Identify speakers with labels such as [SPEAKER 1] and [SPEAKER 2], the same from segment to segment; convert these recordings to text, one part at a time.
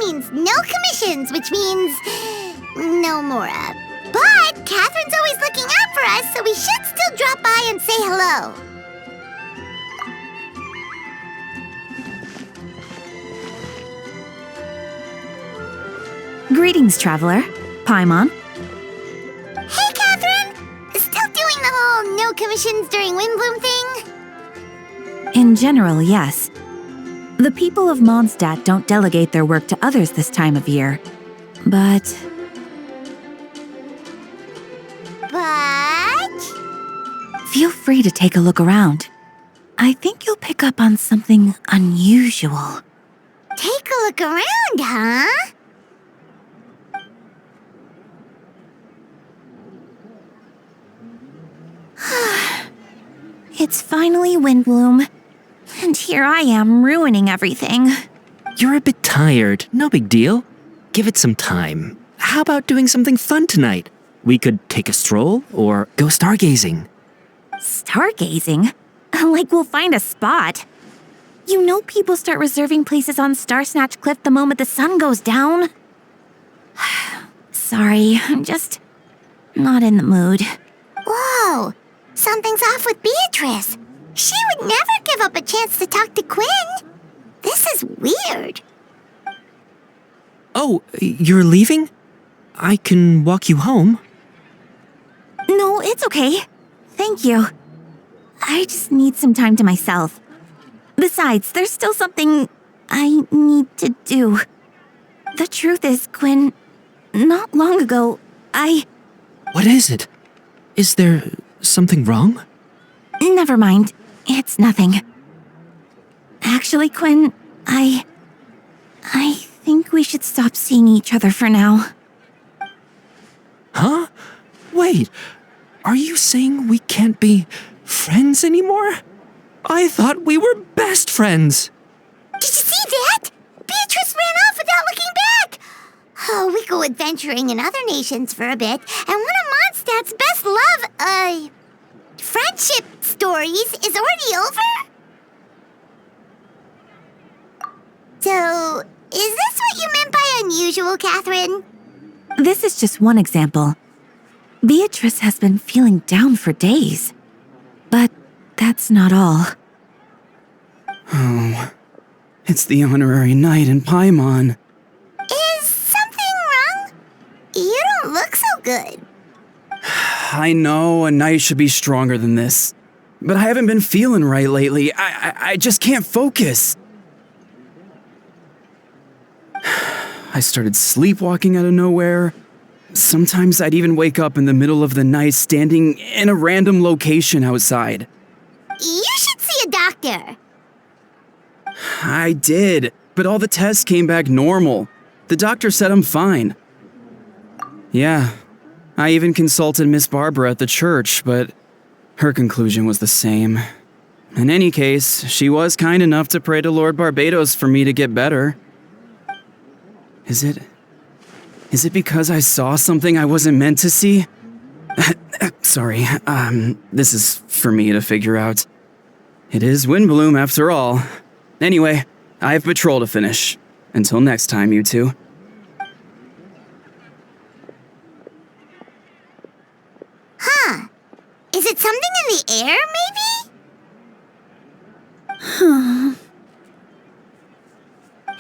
[SPEAKER 1] means no commissions, which means no Mora. But Catherine's always looking out for us, so we should still drop by and say hello.
[SPEAKER 2] Greetings, traveler. Paimon.
[SPEAKER 1] Hey, Catherine! Still doing the whole no commissions during Windbloom thing?
[SPEAKER 2] In general, yes. The people of Mondstadt don't delegate their work to others this time of year. But... feel free to take a look around. I think you'll pick up on something unusual.
[SPEAKER 1] Take a look around, huh?
[SPEAKER 2] It's finally Windbloom, and here I am ruining everything.
[SPEAKER 3] You're a bit tired, no big deal. Give it some time. How about doing something fun tonight? We could take a stroll or go stargazing.
[SPEAKER 2] Stargazing? Like we'll find a spot. You know people start reserving places on Starsnatch Cliff the moment the sun goes down. Sorry, I'm just not in the mood.
[SPEAKER 1] Whoa! Something's off with Beatrice. She would never give up a chance to talk to Quinn. This is weird.
[SPEAKER 3] Oh, you're leaving? I can walk you home.
[SPEAKER 2] No, it's okay. Thank you. I just need some time to myself. Besides, there's still something I need to do. The truth is, Quinn, not long ago,
[SPEAKER 3] What is it? Is there something wrong?
[SPEAKER 2] Never mind. It's nothing. Actually, Quinn, I think we should stop seeing each other for now.
[SPEAKER 3] Huh? Wait, are you saying we can't be friends anymore? I thought we were best friends.
[SPEAKER 1] Did you see that? Beatrice ran off without looking back. Oh, we go adventuring in other nations for a bit, and one of Mondstadt's best friendship stories is already over? So, is this what you meant by unusual, Catherine?
[SPEAKER 2] This is just one example. Beatrice has been feeling down for days. But that's not all.
[SPEAKER 4] Oh, it's the honorary knight in Paimon.
[SPEAKER 1] Is something wrong? You don't look so good.
[SPEAKER 4] I know a knight should be stronger than this, but I haven't been feeling right lately. I just can't focus. I started sleepwalking out of nowhere. Sometimes I'd even wake up in the middle of the night standing in a random location outside.
[SPEAKER 1] You should see a doctor.
[SPEAKER 4] I did, but all the tests came back normal. The doctor said I'm fine. Yeah, I even consulted Miss Barbara at the church, but her conclusion was the same. In any case, she was kind enough to pray to Lord Barbados for me to get better. Is it because I saw something I wasn't meant to see? Sorry, this is for me to figure out. It is Windbloom after all. Anyway, I have patrol to finish. Until next time, you two.
[SPEAKER 1] Huh. Is it something in the air, maybe?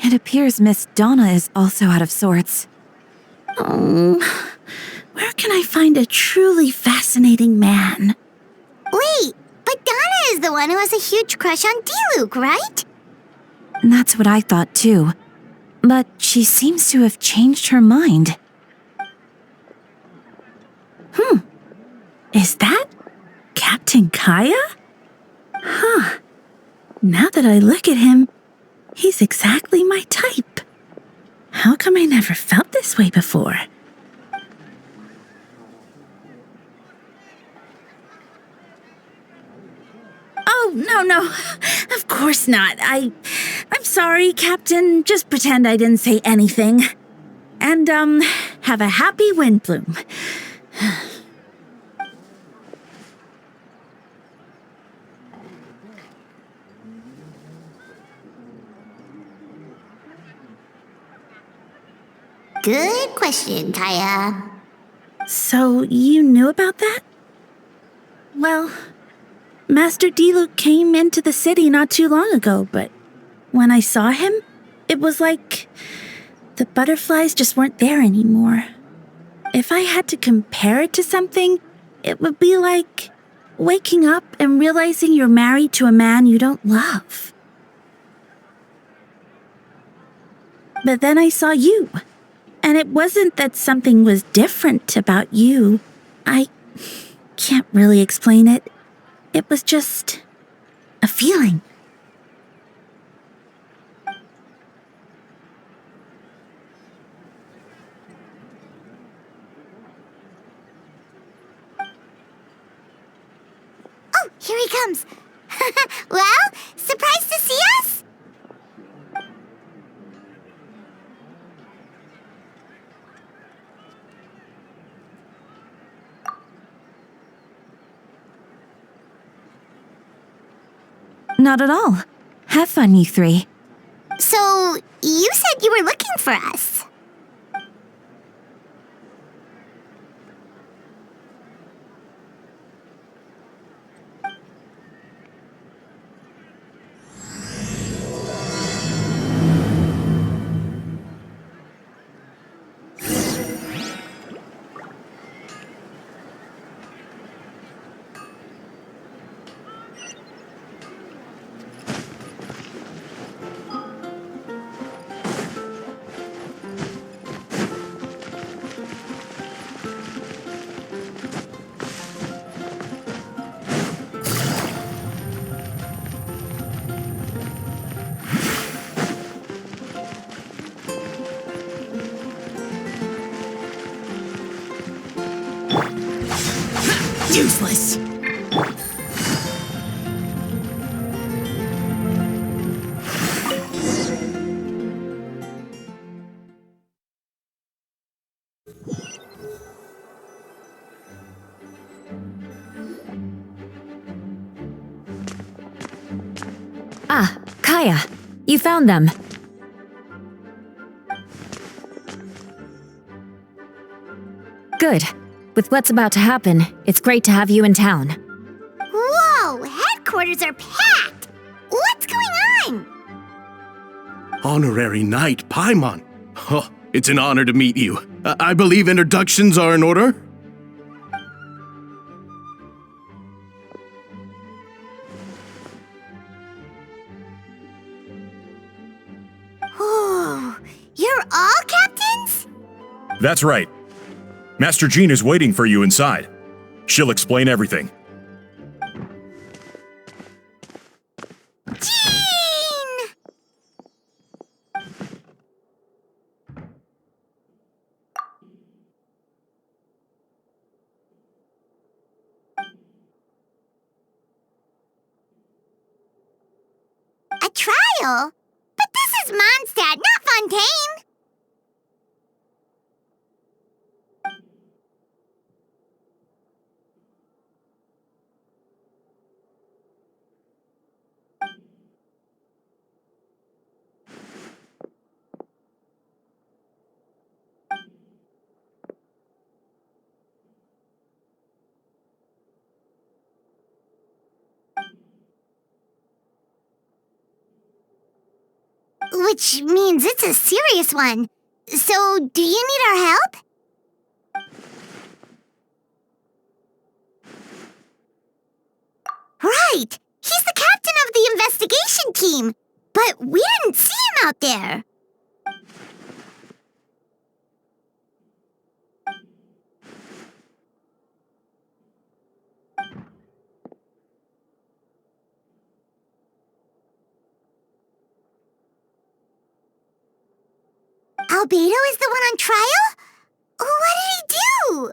[SPEAKER 2] It appears Miss Donna is also out of sorts.
[SPEAKER 5] Oh, where can I find a truly fascinating man?
[SPEAKER 1] Wait, but Donna is the one who has a huge crush on Diluc, right?
[SPEAKER 2] That's what I thought too. But she seems to have changed her mind.
[SPEAKER 5] Is that Captain Khaenri'ah? Huh. Now that I look at him, he's exactly my type. How come I never felt this way before? Oh, no. Of course not. I'm sorry, Captain. Just pretend I didn't say anything. And, have a happy Windbloom.
[SPEAKER 1] Good question, Kaya.
[SPEAKER 5] So you knew about that? Well, Master Diluc came into the city not too long ago, but when I saw him, it was like the butterflies just weren't there anymore. If I had to compare it to something, it would be like waking up and realizing you're married to a man you don't love. But then I saw you, and it wasn't that something was different about you. I can't really explain it. It was just a feeling.
[SPEAKER 1] Oh, here he comes. Well, surprised to see us?
[SPEAKER 2] Not at all. Have fun, you three.
[SPEAKER 1] So, you said you were looking for us.
[SPEAKER 4] Useless!
[SPEAKER 2] Ah, Kaya, you found them. Good. With what's about to happen, it's great to have you in town.
[SPEAKER 1] Whoa, headquarters are packed. What's going on?
[SPEAKER 6] Honorary Knight Paimon. Oh, it's an honor to meet you. I believe introductions are in order?
[SPEAKER 1] Oh, you're all captains?
[SPEAKER 7] That's right. Master Jean is waiting for you inside. She'll explain everything.
[SPEAKER 1] Jean! A trial? But this is Mondstadt, not Fontaine! Which means it's a serious one. So, do you need our help? Right! He's the captain of the investigation team! But we didn't see him out there! Albedo is the one on trial? What did he do?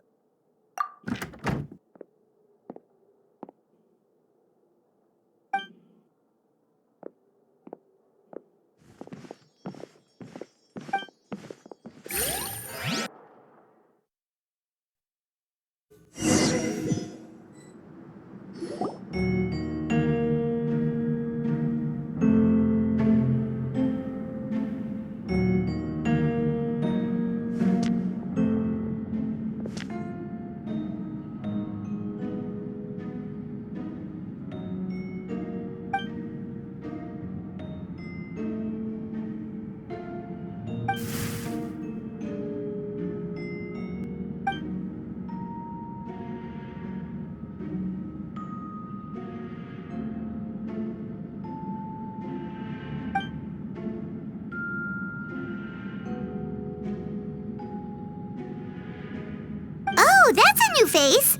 [SPEAKER 1] Oh, that's a new face.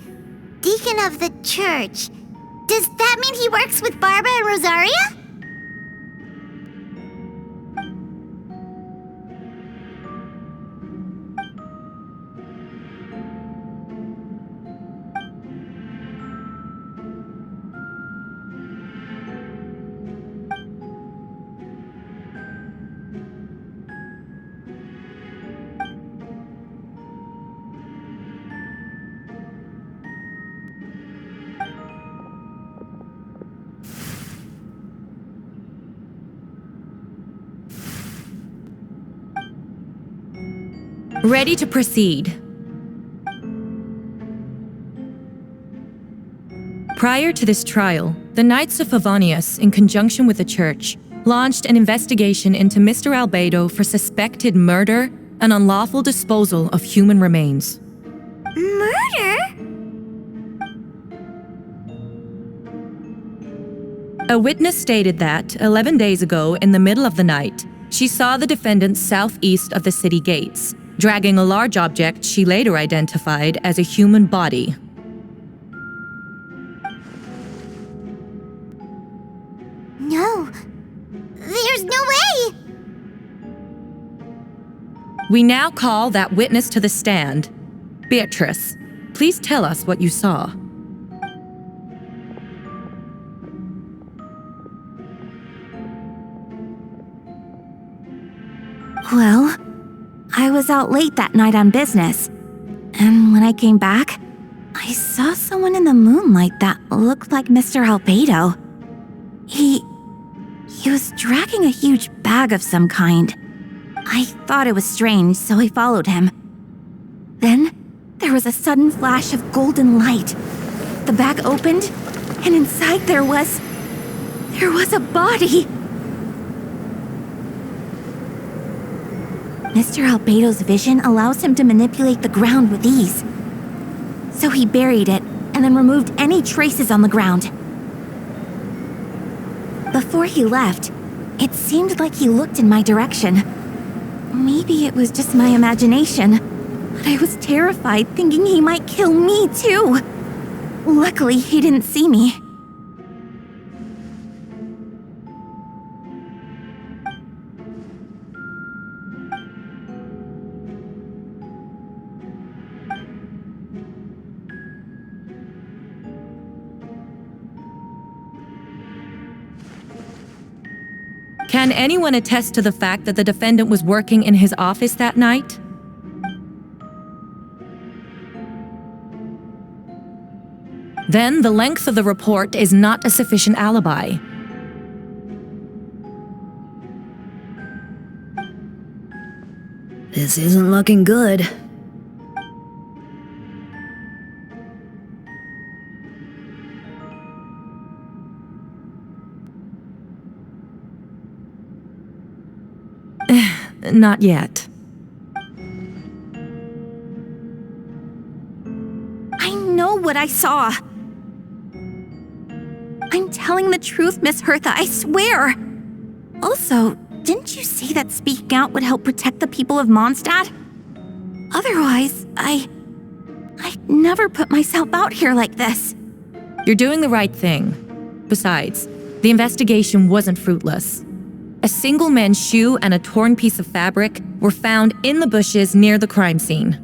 [SPEAKER 1] Deacon of the church. Does that mean he works with Barbara and Rosaria?
[SPEAKER 8] Ready to proceed. Prior to this trial, the Knights of Favonius, in conjunction with the church, launched an investigation into Mr. Albedo for suspected murder and unlawful disposal of human remains.
[SPEAKER 1] Murder?
[SPEAKER 8] A witness stated that, 11 days ago, in the middle of the night, she saw the defendant southeast of the city gates, dragging a large object she later identified as a human body.
[SPEAKER 1] No. There's no way!
[SPEAKER 8] We now call that witness to the stand. Beatrice, please tell us what you saw.
[SPEAKER 2] Well, I was out late that night on business, and when I came back, I saw someone in the moonlight that looked like Mr. Albedo. He was dragging a huge bag of some kind. I thought it was strange, so I followed him. Then, there was a sudden flash of golden light. The bag opened, and inside there was a body. Mr. Albedo's vision allows him to manipulate the ground with ease. So he buried it and then removed any traces on the ground. Before he left, it seemed like he looked in my direction. Maybe it was just my imagination, but I was terrified thinking he might kill me too. Luckily, he didn't see me.
[SPEAKER 8] Can anyone attest to the fact that the defendant was working in his office that night? Then the length of the report is not a sufficient alibi.
[SPEAKER 9] This isn't looking good.
[SPEAKER 8] Not yet.
[SPEAKER 2] I know what I saw. I'm telling the truth, Miss Hertha, I swear. Also, didn't you say that speaking out would help protect the people of Mondstadt? Otherwise, I'd never put myself out here like this.
[SPEAKER 8] You're doing the right thing. Besides, the investigation wasn't fruitless. A single man's shoe and a torn piece of fabric were found in the bushes near the crime scene.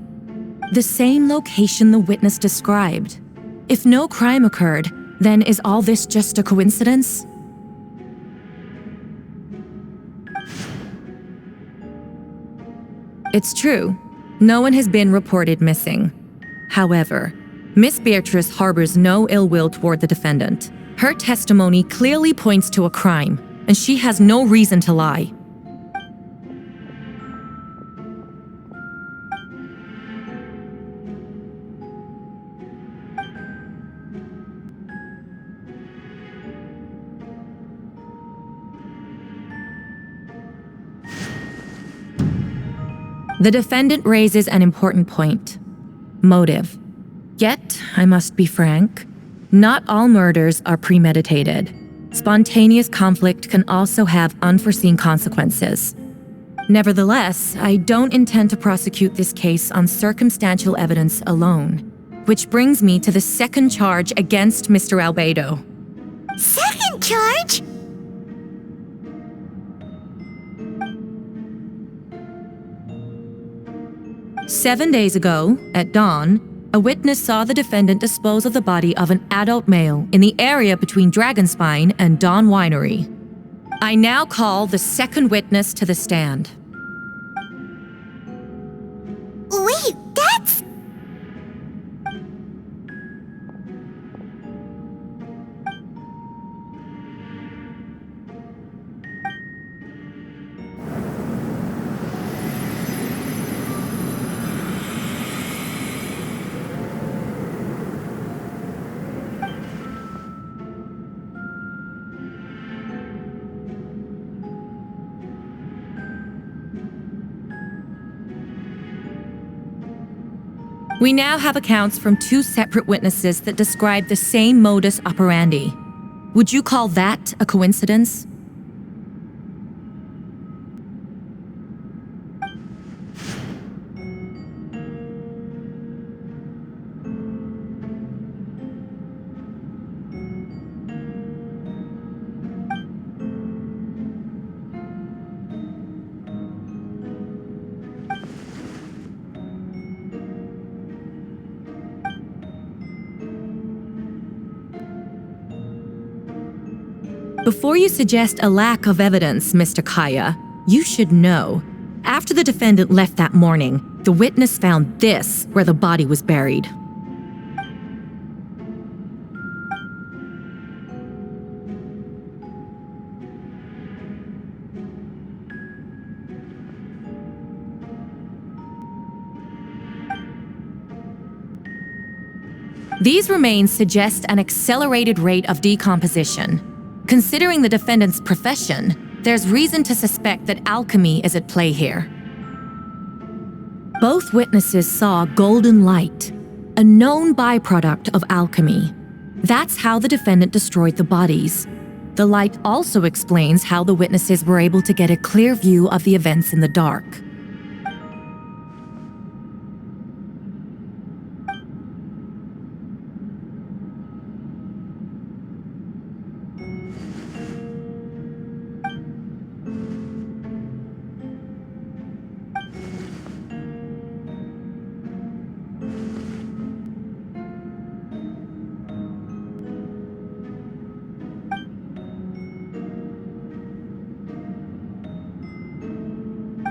[SPEAKER 8] The same location the witness described. If no crime occurred, then is all this just a coincidence? It's true. No one has been reported missing. However, Miss Beatrice harbors no ill will toward the defendant. Her testimony clearly points to a crime, and she has no reason to lie. The defendant raises an important point: motive. Yet, I must be frank, not all murders are premeditated. Spontaneous conflict can also have unforeseen consequences. Nevertheless, I don't intend to prosecute this case on circumstantial evidence alone. Which brings me to the second charge against Mr. Albedo.
[SPEAKER 1] Second charge?
[SPEAKER 8] "7 days ago, at dawn, a witness saw the defendant dispose of the body of an adult male in the area between Dragonspine and Dawn Winery. I now call the second witness to the stand."
[SPEAKER 1] Wait, that's...
[SPEAKER 8] We now have accounts from 2 separate witnesses that describe the same modus operandi. Would you call that a coincidence? Before you suggest a lack of evidence, Mr. Khaenri'ah, you should know. After the defendant left that morning, the witness found this where the body was buried. These remains suggest an accelerated rate of decomposition. Considering the defendant's profession, there's reason to suspect that alchemy is at play here. Both witnesses saw golden light, a known byproduct of alchemy. That's how the defendant destroyed the bodies. The light also explains how the witnesses were able to get a clear view of the events in the dark.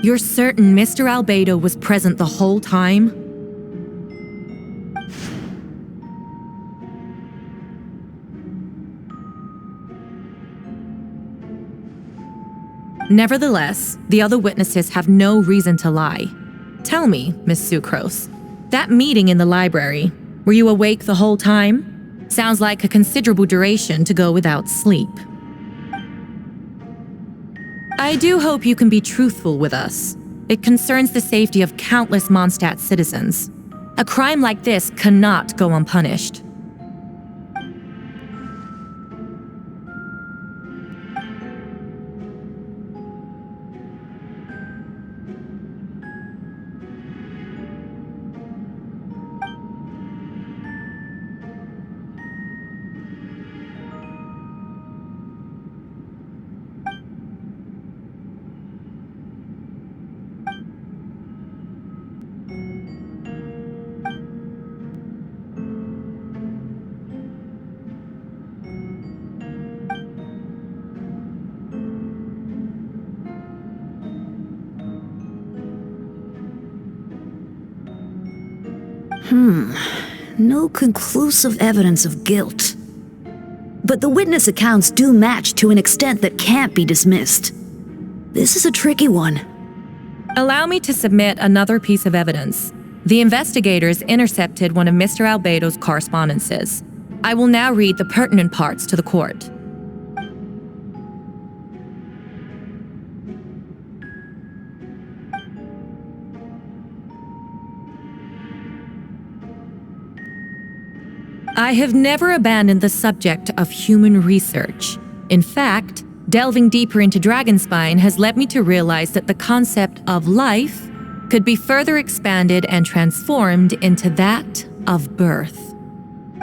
[SPEAKER 8] You're certain Mr. Albedo was present the whole time? Nevertheless, the other witnesses have no reason to lie. Tell me, Miss Sucrose, that meeting in the library, were you awake the whole time? Sounds like a considerable duration to go without sleep. I do hope you can be truthful with us. It concerns the safety of countless Mondstadt citizens. A crime like this cannot go unpunished.
[SPEAKER 9] No conclusive evidence of guilt. But the witness accounts do match to an extent that can't be dismissed. This is a tricky one.
[SPEAKER 8] Allow me to submit another piece of evidence. The investigators intercepted one of Mr. Albedo's correspondences. I will now read the pertinent parts to the court. I have never abandoned the subject of human research. In fact, delving deeper into Dragonspine has led me to realize that the concept of life could be further expanded and transformed into that of birth.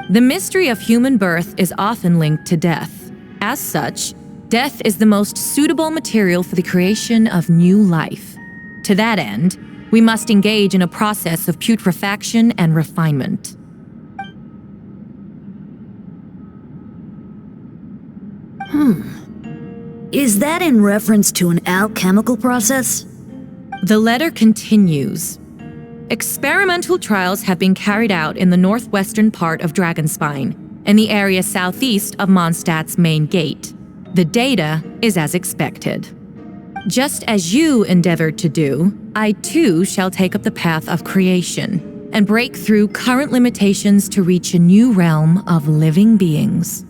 [SPEAKER 8] The mystery of human birth is often linked to death. As such, death is the most suitable material for the creation of new life. To that end, we must engage in a process of putrefaction and refinement.
[SPEAKER 9] Is that in reference to an alchemical process?
[SPEAKER 8] The letter continues. Experimental trials have been carried out in the northwestern part of Dragonspine, in the area southeast of Mondstadt's main gate. The data is as expected. Just as you endeavored to do, I too shall take up the path of creation and break through current limitations to reach a new realm of living beings.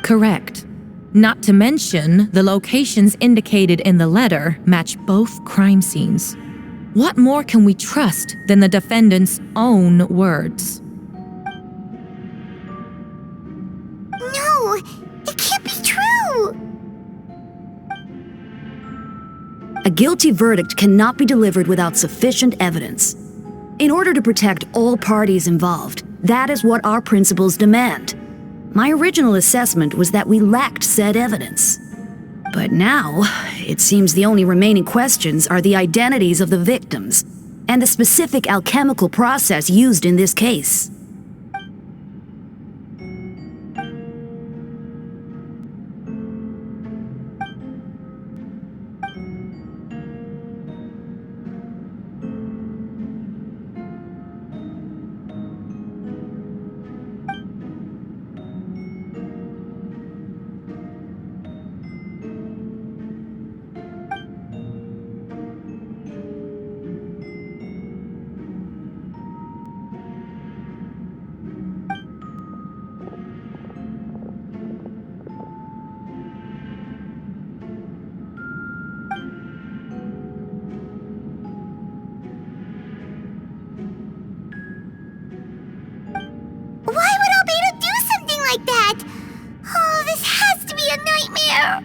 [SPEAKER 8] Correct. Not to mention, the locations indicated in the letter match both crime scenes. What more can we trust than the defendant's own words?
[SPEAKER 1] No, it can't be true.
[SPEAKER 9] A guilty verdict cannot be delivered without sufficient evidence. In order to protect all parties involved, that is what our principles demand. My original assessment was that we lacked said evidence. But now, it seems the only remaining questions are the identities of the victims and the specific alchemical process used in this case.
[SPEAKER 1] Why would albedo do something like that? Oh, this has to be a nightmare.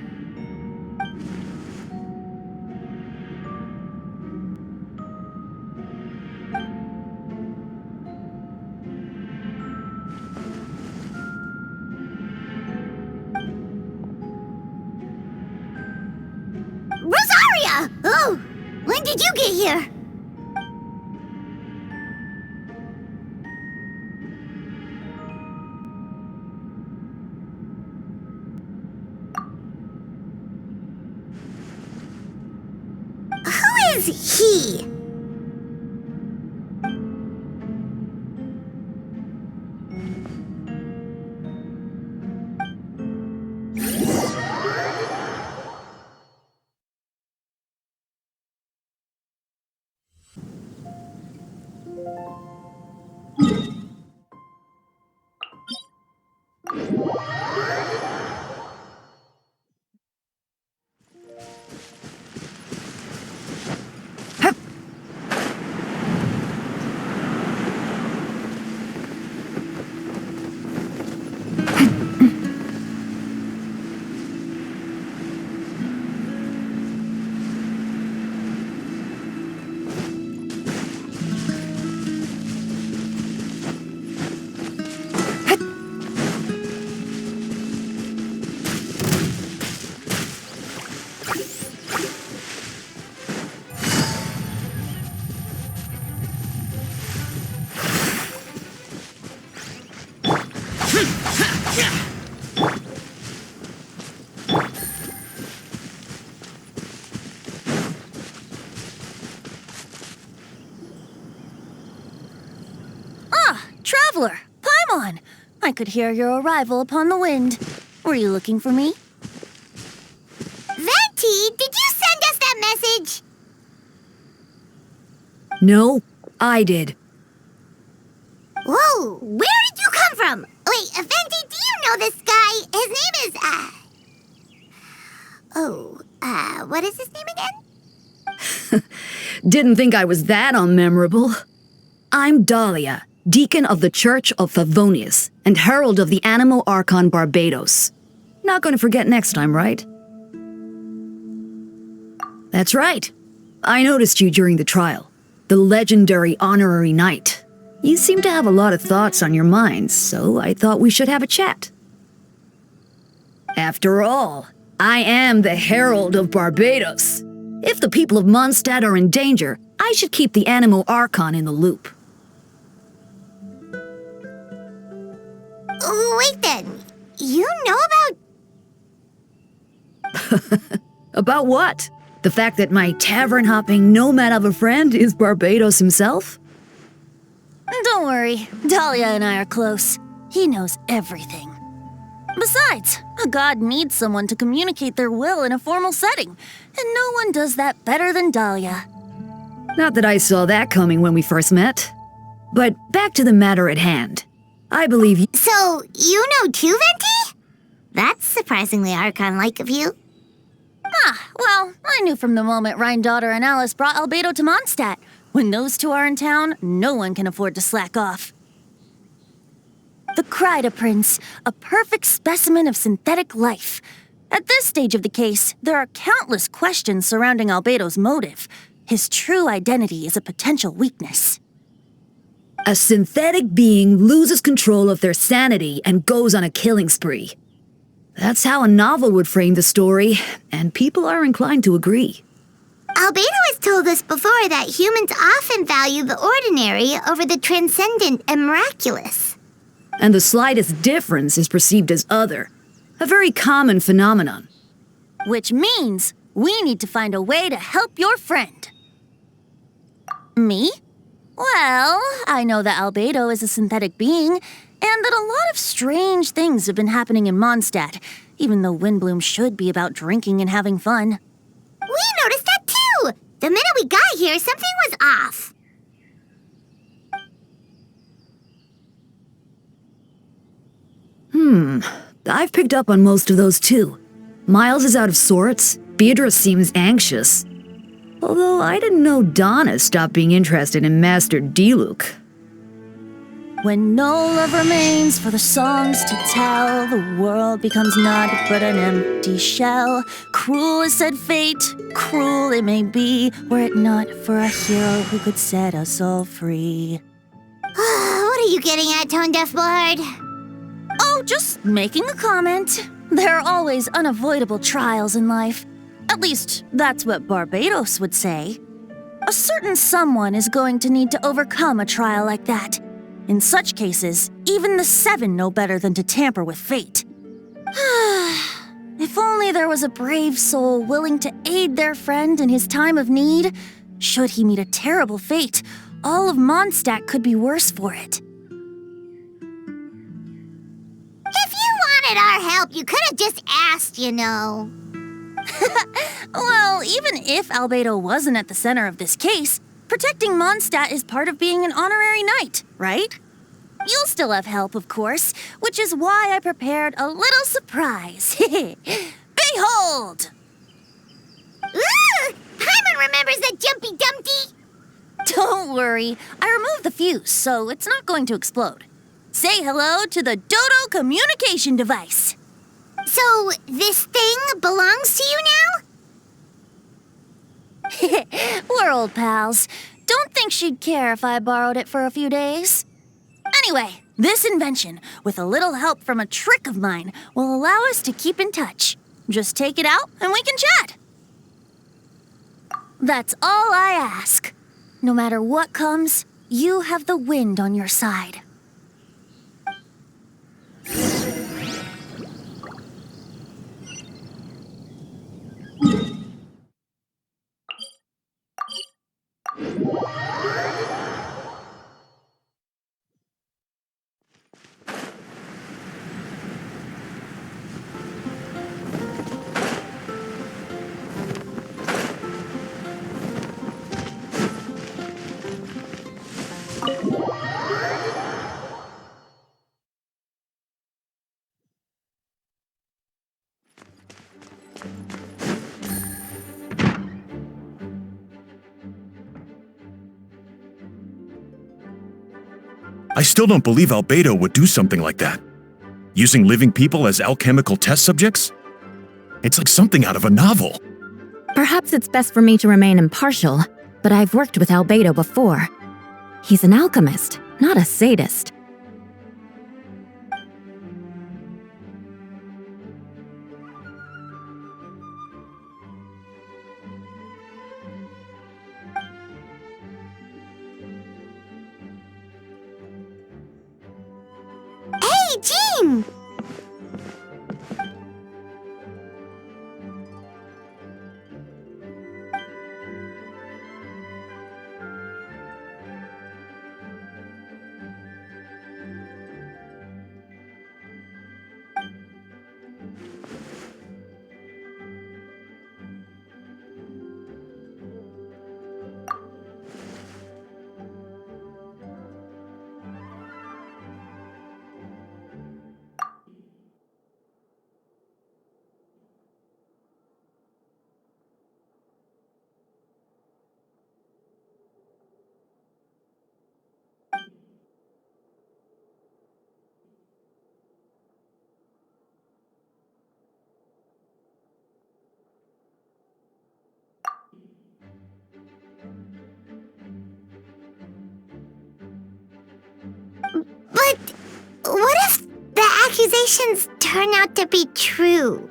[SPEAKER 1] Rosaria! Oh, when did you get here? Who is he?
[SPEAKER 10] Traveler, Paimon! I could hear your arrival upon the wind. Were you looking for me?
[SPEAKER 1] Venti, did you send us that message?
[SPEAKER 9] No, I did.
[SPEAKER 1] Whoa, where did you come from? Wait, Venti, do you know this guy? His name is, what is his name again?
[SPEAKER 9] Didn't think I was that unmemorable. I'm Dahlia, Deacon of the Church of Favonius and Herald of the Animo Archon Barbados. Not going to forget next time, right? That's right. I noticed you during the trial. The legendary honorary knight. You seem to have a lot of thoughts on your mind, so I thought we should have a chat. After all, I am the Herald of Barbados. If the people of Mondstadt are in danger, I should keep the Animo Archon in the loop.
[SPEAKER 1] Wait then, you know about...
[SPEAKER 9] About what? The fact that my tavern-hopping nomad of a friend is Barbados himself?
[SPEAKER 10] Don't worry, Dahlia and I are close. He knows everything. Besides, a god needs someone to communicate their will in a formal setting, and no one does that better than Dahlia.
[SPEAKER 9] Not that I saw that coming when we first met. But back to the matter at hand. I believe you—
[SPEAKER 1] So, you know too, Venti? That's surprisingly Archon-like of you.
[SPEAKER 10] Well, I knew from the moment Daughter and Alice brought Albedo to Mondstadt. When those two are in town, no one can afford to slack off. The Khaenri'ah Prince, a perfect specimen of synthetic life. At this stage of the case, there are countless questions surrounding Albedo's motive. His true identity is a potential weakness.
[SPEAKER 9] a synthetic being loses control of their sanity and goes on a killing spree. That's how a novel would frame the story, and people are inclined to agree.
[SPEAKER 1] Albedo has told us before that humans often value the ordinary over the transcendent and miraculous.
[SPEAKER 9] And the slightest difference is perceived as other, a very common phenomenon.
[SPEAKER 10] Which means we need to find a way to help your friend. Me? Well, I know that Albedo is a synthetic being, and that a lot of strange things have been happening in Mondstadt, even though Windbloom should be about drinking and having fun.
[SPEAKER 1] We noticed that too! The minute we got here, something was off.
[SPEAKER 9] I've picked up on most of those too. Miles is out of sorts, Beatrice seems anxious. Although I didn't know Donna stopped being interested in Master Diluc.
[SPEAKER 10] When no love remains for the songs to tell, the world becomes naught but an empty shell. Cruel is said fate, cruel it may be, were it not for a hero who could set us all free.
[SPEAKER 1] What are you getting at, Tone Deaf Bard?
[SPEAKER 10] Oh, just making a comment. There are always unavoidable trials in life. At least, that's what Barbados would say. A certain someone is going to need to overcome a trial like that. In such cases, even the Seven know better than to tamper with fate. If only there was a brave soul willing to aid their friend in his time of need. Should he meet a terrible fate, all of Mondstadt could be worse for it.
[SPEAKER 1] If you wanted our help, you could have just asked, you know.
[SPEAKER 10] Well, even if Albedo wasn't at the center of this case, protecting Mondstadt is part of being an honorary knight, right? You'll still have help, of course, which is why I prepared a little surprise. Behold!
[SPEAKER 1] Ooh! Paimon remembers that Jumpy Dumpty!
[SPEAKER 10] Don't worry, I removed the fuse, so it's not going to explode. Say hello to the Dodo communication device.
[SPEAKER 1] So, this thing belongs to you now?
[SPEAKER 10] We're old pals. Don't think she'd care if I borrowed it for a few days. Anyway, this invention, with a little help from a trick of mine, will allow us to keep in touch. Just take it out and we can chat. That's all I ask. No matter what comes, you have the wind on your side.
[SPEAKER 7] I still don't believe Albedo would do something like that. Using living people as alchemical test subjects? It's like something out of a novel.
[SPEAKER 2] Perhaps it's best for me to remain impartial, but I've worked with albedo before. He's an alchemist, not a sadist.
[SPEAKER 1] Hey, Jean! But what if the accusations turn out to be true?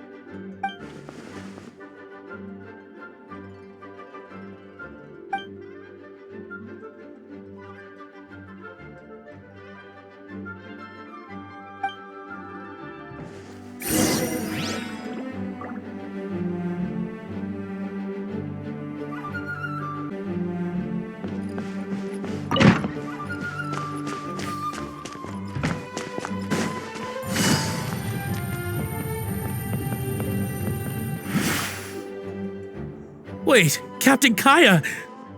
[SPEAKER 11] Wait, Captain Khaenri'ah!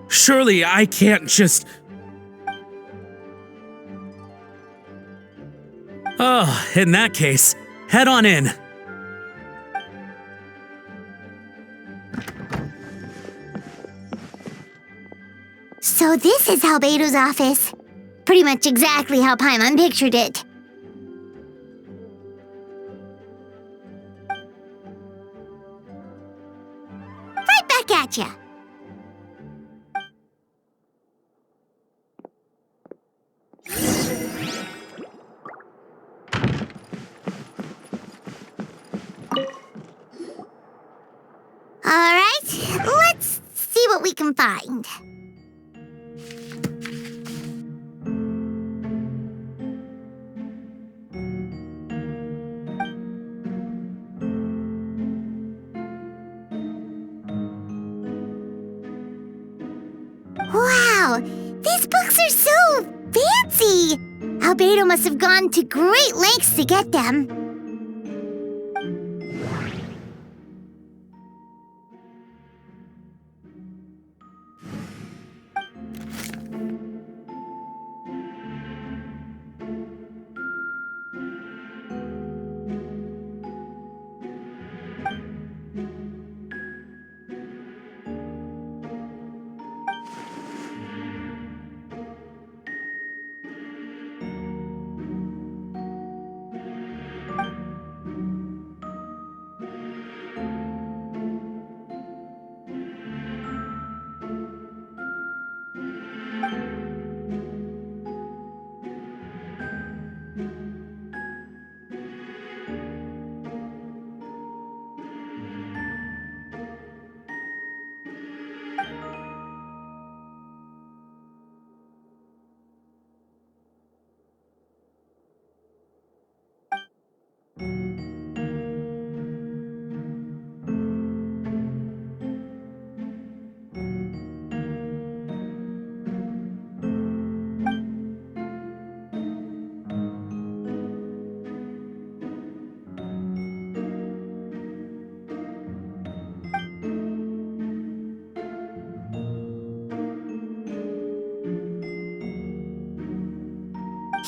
[SPEAKER 11] Surely I can't just... Oh, in that case, head on in.
[SPEAKER 1] So this is albedo's office. Pretty much exactly how Paimon pictured it. Right back at ya. All right, let's see what we can find. Wow, these books are so fancy! Albedo must have gone to great lengths to get them.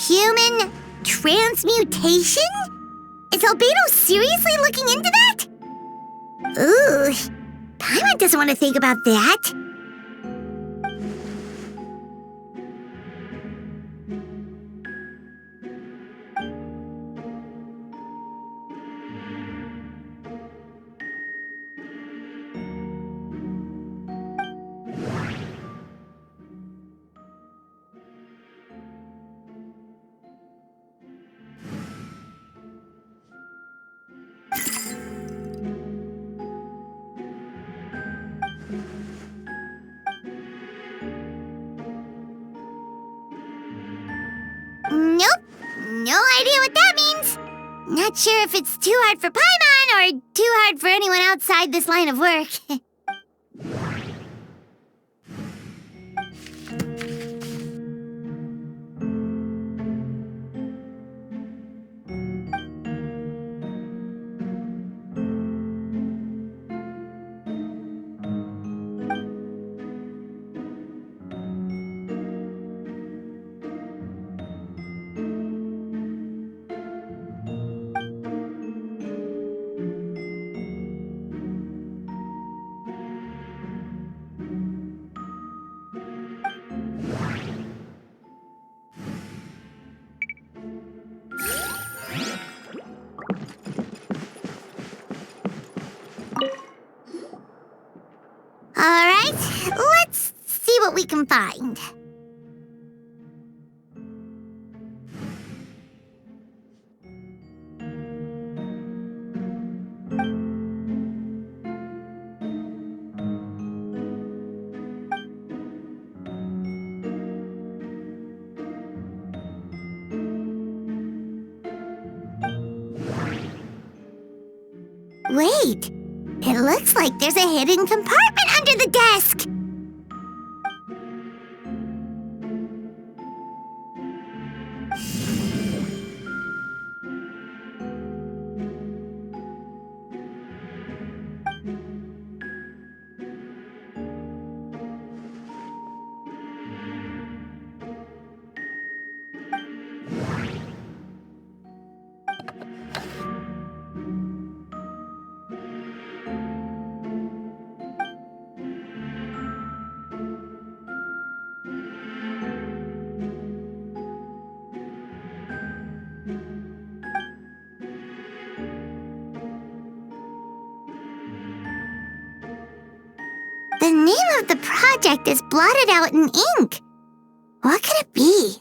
[SPEAKER 1] Human transmutation? Is albedo seriously looking into that? Ooh, Paimon doesn't want to think about that. Not sure if it's too hard for Paimon or too hard for anyone outside this line of work. Alright, let's see what we can find. Wait, it looks like there's a hidden compartment under the desk. The name of the project is blotted out in ink. What could it be?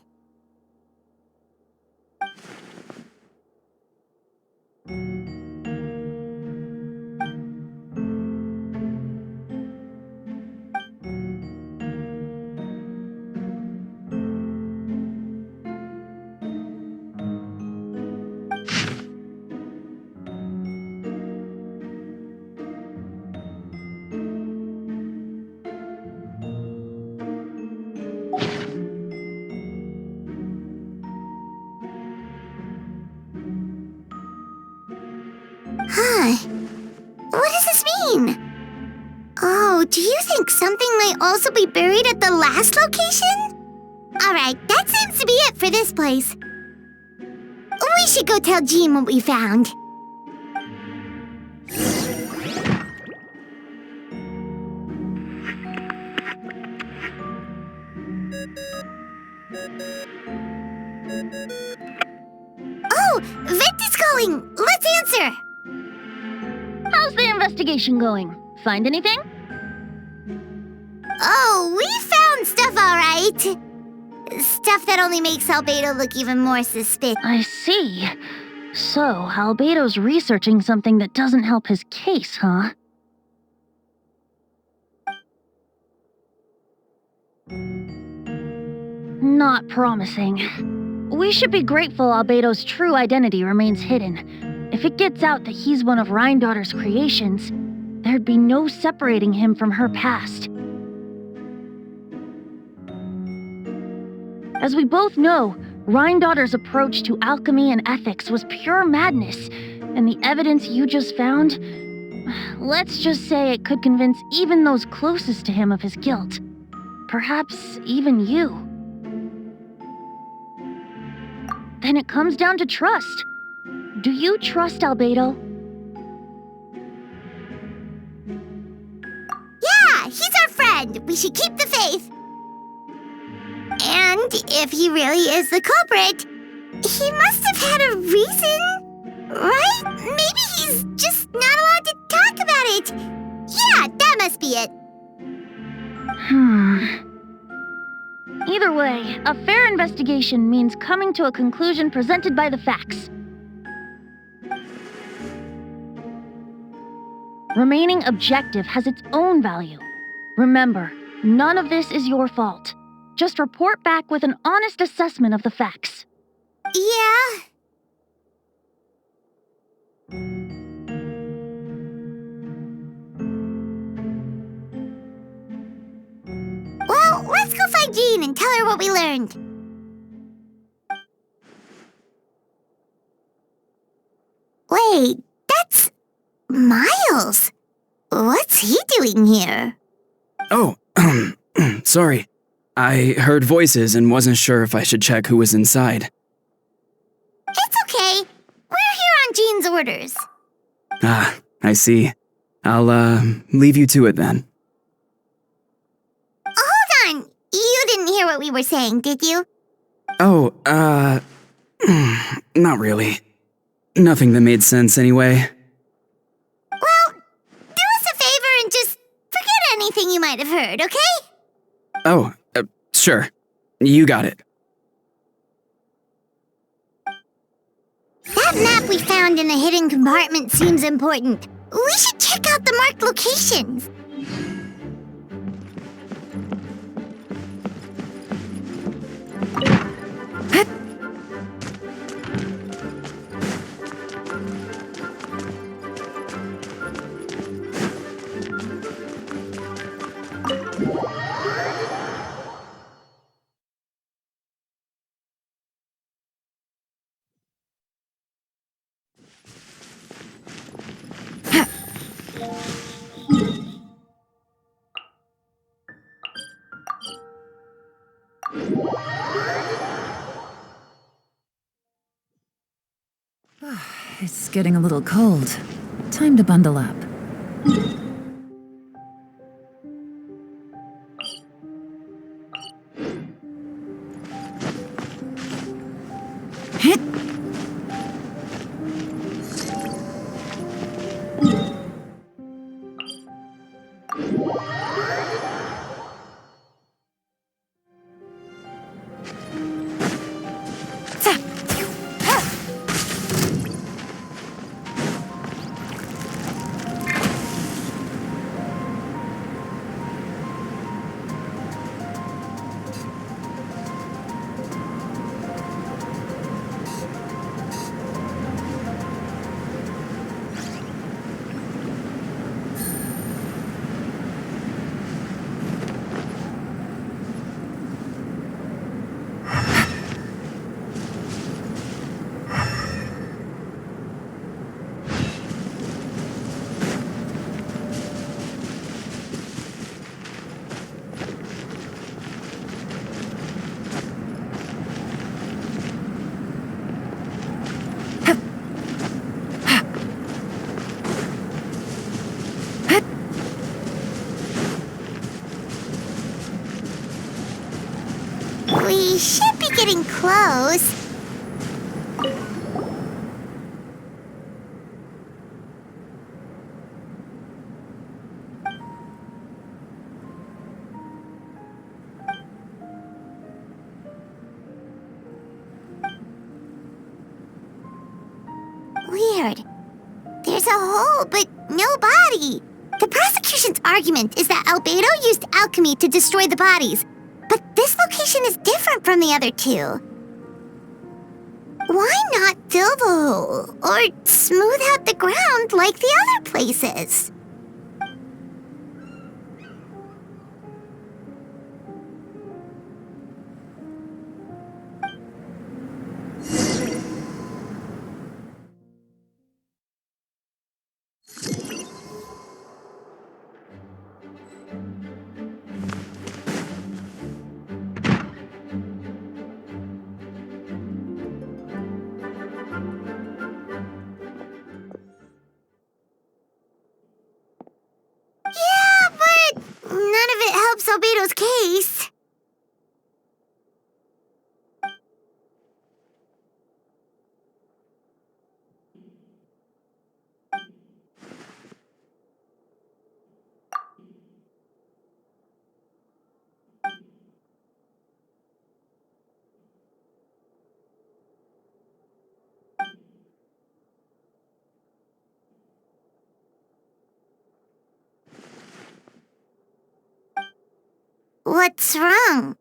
[SPEAKER 1] Huh. What does this mean? Oh, do you think something might also be buried at the last location? Alright, that seems to be it for this place. We should go tell Jean what we found. Oh, Venti's calling! Let's answer!
[SPEAKER 10] How's the investigation going? Find anything?
[SPEAKER 1] Oh, we found stuff all right. Stuff that only makes Albedo look even more suspicious.
[SPEAKER 10] I see. So, Albedo's researching something that doesn't help his case, huh? Not promising. We should be grateful Albedo's true identity remains hidden. If it gets out that he's one of Rhindaughter's creations, there'd be no separating him from her past. As we both know, Rhindaughter's approach to alchemy and ethics was pure madness, and the evidence you just found, let's just say it could convince even those closest to him of his guilt. Perhaps even you. Then it comes down to trust. Do you trust Albedo?
[SPEAKER 1] Yeah, he's our friend. We should keep the faith. And if he really is the culprit, he must have had a reason, right? Maybe he's just not allowed to talk about it. Yeah, that must be it.
[SPEAKER 10] Either way, a fair investigation means coming to a conclusion presented by the facts. Remaining objective has its own value. Remember, none of this is your fault. Just report back with an honest assessment of the facts.
[SPEAKER 1] Yeah. find Jean and tell her what we learned. Wait, that's Miles. What's he doing here?
[SPEAKER 4] Oh, sorry. I heard voices and wasn't sure if I should check who was inside.
[SPEAKER 1] It's okay. We're here on Jean's orders.
[SPEAKER 4] Ah, I see. I'll, leave you to it then.
[SPEAKER 1] Hold on. You didn't hear what we were saying, did you?
[SPEAKER 4] Oh, not really. Nothing that made sense anyway.
[SPEAKER 1] Well, do us a favor and just forget anything you might have heard, okay?
[SPEAKER 4] Oh, sure. You got it.
[SPEAKER 1] That map we found in the hidden compartment seems important. We should check out the marked locations.
[SPEAKER 5] It's getting a little cold. Time to bundle up.
[SPEAKER 1] We should be getting close. Weird. There's a hole, but no body. The prosecution's argument is that Albedo used alchemy to destroy the bodies, but this location is different from the other two. Why not fill the hole or smooth out the ground like the other places? Yeah, but none of it helps Albedo's case. What's wrong?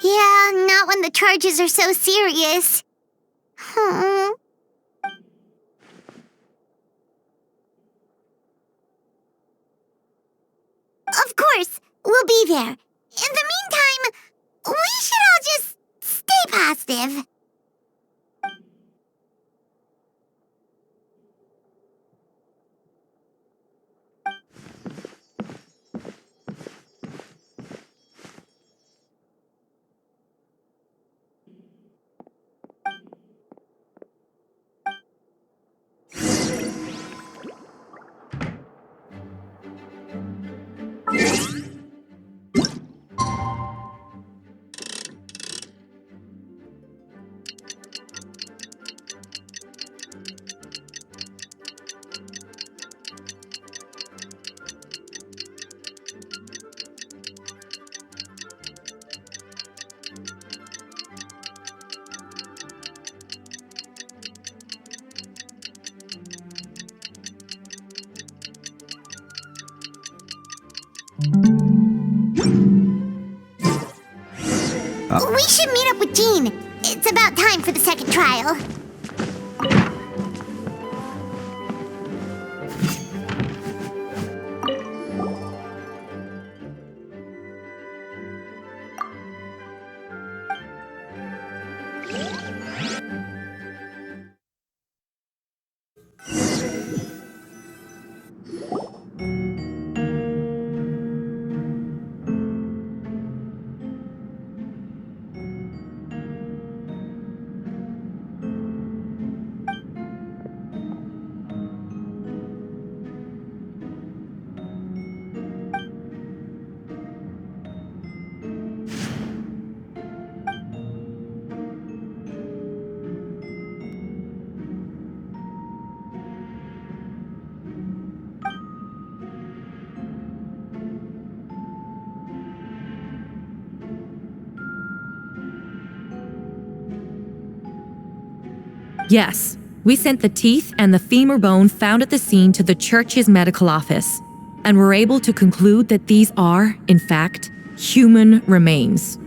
[SPEAKER 1] Yeah, not when the charges are so serious. there. In the meantime, we should all just stay positive. We should meet up with Jean. It's about time for the second trial.
[SPEAKER 8] Yes, we sent the teeth and the femur bone found at the scene to the church's medical office, and were able to conclude that these are, in fact, human remains.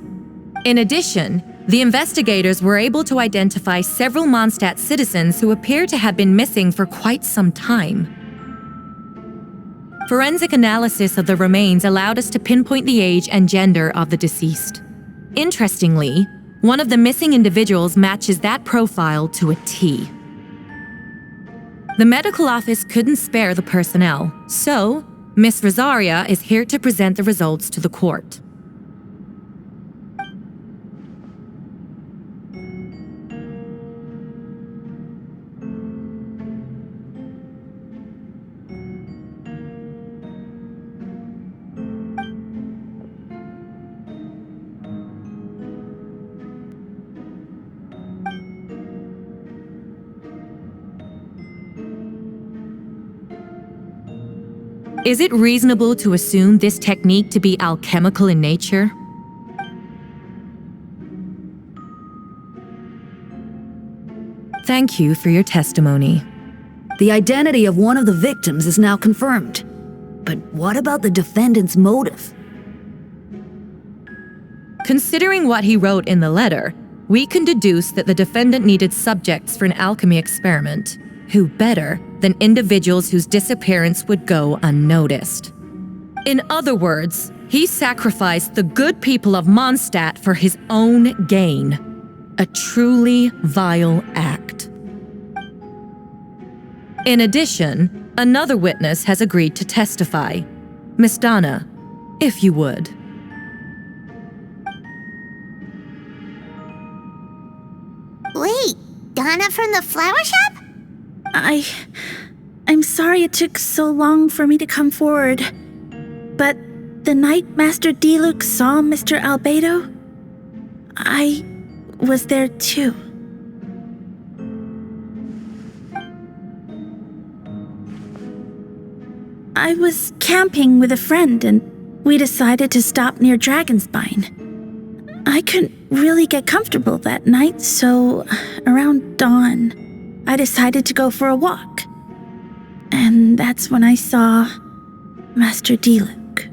[SPEAKER 8] In addition, the investigators were able to identify several Mondstadt citizens who appear to have been missing for quite some time. Forensic analysis of the remains allowed us to pinpoint the age and gender of the deceased. Interestingly, one of the missing individuals matches that profile to a T. The medical office couldn't spare the personnel, so Miss Rosaria is here to present the results to the court. Is it reasonable to assume this technique to be alchemical in nature? Thank you for your testimony.
[SPEAKER 9] The identity of one of the victims is now confirmed. But what about the defendant's motive?
[SPEAKER 8] Considering what he wrote in the letter, we can deduce that the defendant needed subjects for an alchemy experiment. Who better than individuals whose disappearance would go unnoticed? In other words, he sacrificed the good people of Mondstadt for his own gain. A truly vile act. In addition, another witness has agreed to testify. Miss Donna, if you would.
[SPEAKER 1] Wait, Donna from the flower shop?
[SPEAKER 5] I'm sorry it took so long for me to come forward. But the night Master Diluc saw Mr. Albedo, I was there too. I was camping with a friend and we decided to stop near Dragonspine. I couldn't really get comfortable that night, so around dawn, I decided to go for a walk. And that's when I saw Master Diluc.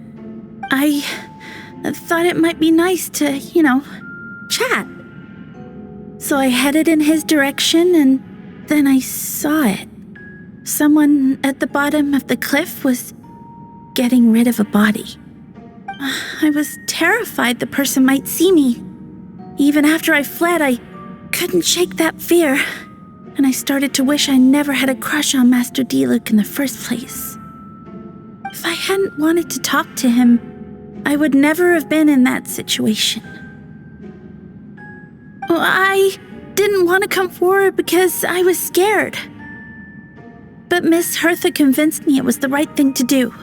[SPEAKER 5] I thought it might be nice to, chat. So I headed in his direction and then I saw it. Someone at the bottom of the cliff was getting rid of a body. I was terrified the person might see me. Even after I fled, I couldn't shake that fear. And I started to wish I never had a crush on Master Diluc in the first place. If I hadn't wanted to talk to him, I would never have been in that situation. Well, I didn't want to come forward because I was scared. But Miss Hertha convinced me it was the right thing to do.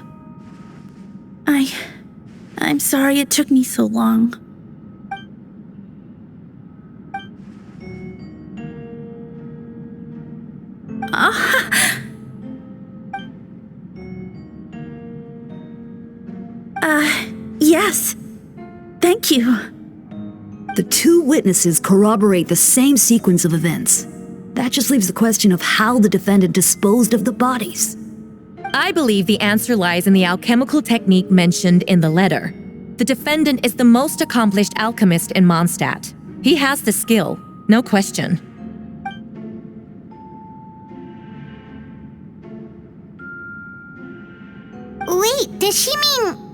[SPEAKER 5] I'm sorry it took me so long. Yes. Thank you.
[SPEAKER 9] The two witnesses corroborate the same sequence of events. That just leaves the question of how the defendant disposed of the bodies.
[SPEAKER 8] I believe the answer lies in the alchemical technique mentioned in the letter. The defendant is the most accomplished alchemist in Mondstadt. He has the skill, no question.
[SPEAKER 1] Wait, does she mean...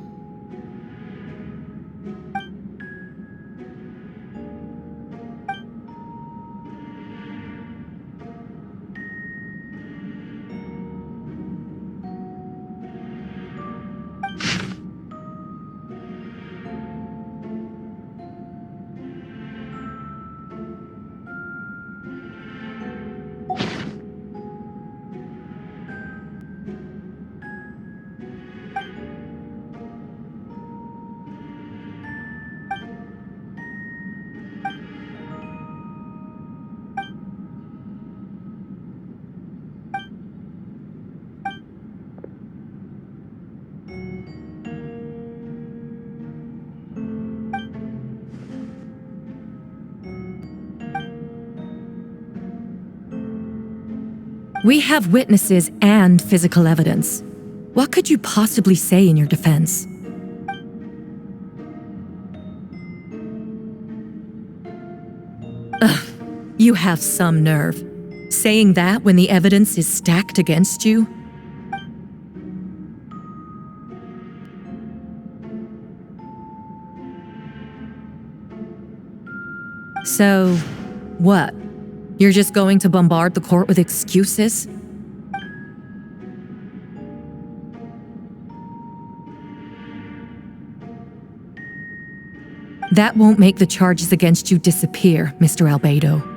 [SPEAKER 8] We have witnesses and physical evidence. What could you possibly say in your defense? Ugh, you have some nerve. Saying that when the evidence is stacked against you? So, what? You're just going to bombard the court with excuses? That won't make the charges against you disappear, Mr. Albedo.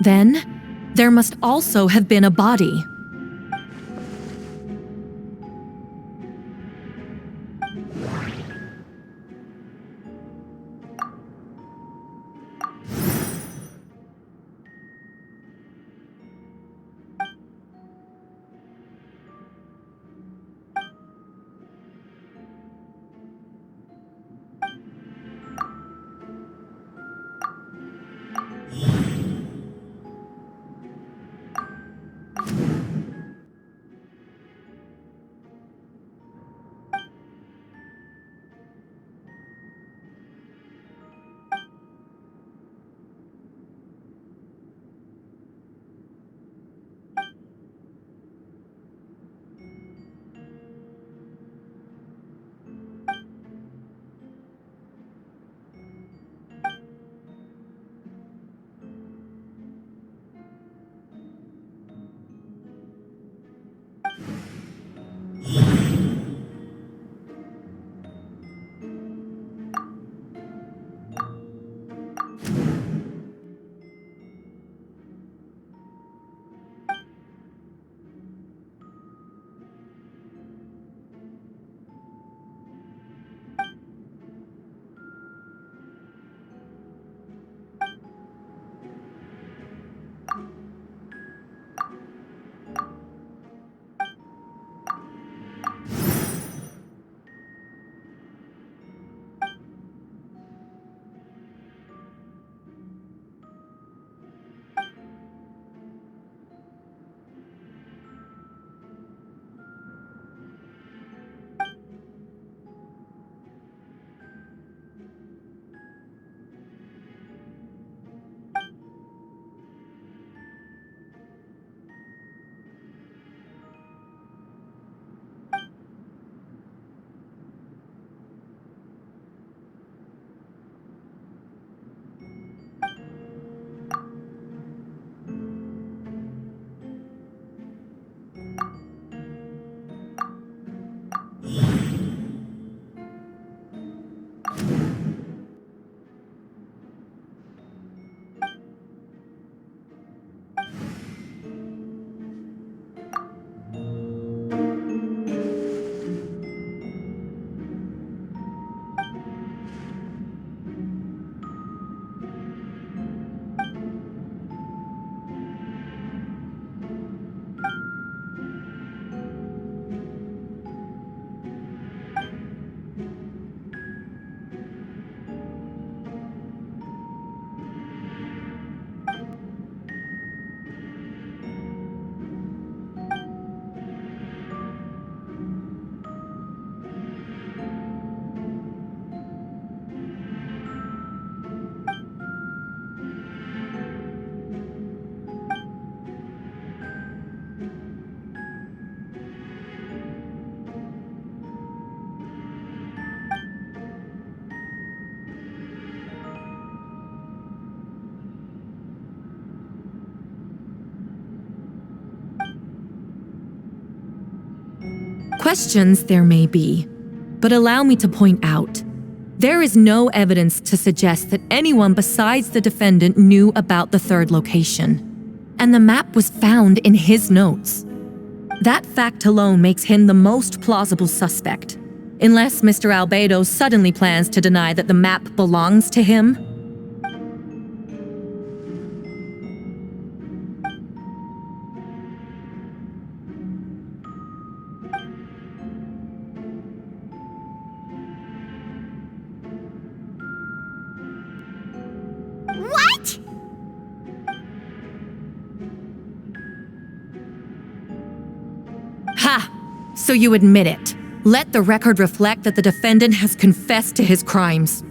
[SPEAKER 8] Then, there must also have been a body. Questions there may be, but allow me to point out, there is no evidence to suggest that anyone besides the defendant knew about the third location, and the map was found in his notes. That fact alone makes him the most plausible suspect, unless Mr. Albedo suddenly plans to deny that the map belongs to him.
[SPEAKER 1] What?
[SPEAKER 8] Ha! So you admit it. Let the record reflect that the defendant has confessed to his crimes.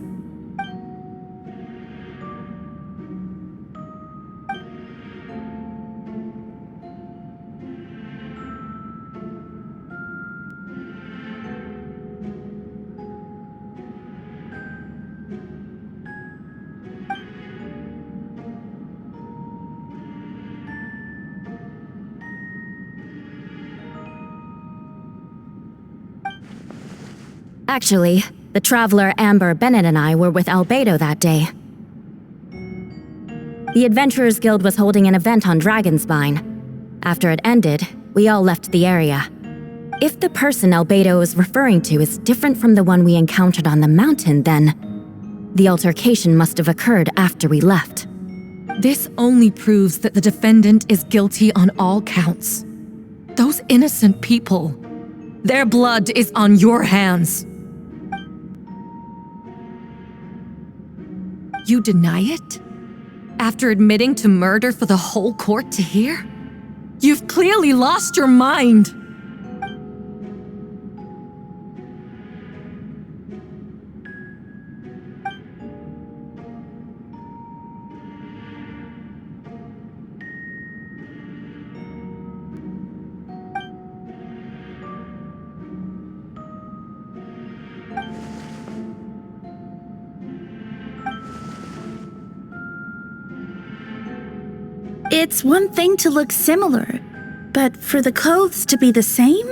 [SPEAKER 9] Actually, the traveler Amber Bennett and I were with Albedo that day. The Adventurers Guild was holding an event on Dragonspine. After it ended, we all left the area. If the person Albedo is referring to is different from the one we encountered on the mountain, then the altercation must have occurred after we left.
[SPEAKER 8] This only proves that the defendant is guilty on all counts. Those innocent people, their blood is on your hands. You deny it? After admitting to murder for the whole court to hear? You've clearly lost your mind!
[SPEAKER 5] It's one thing to look similar, but for the clothes to be the same?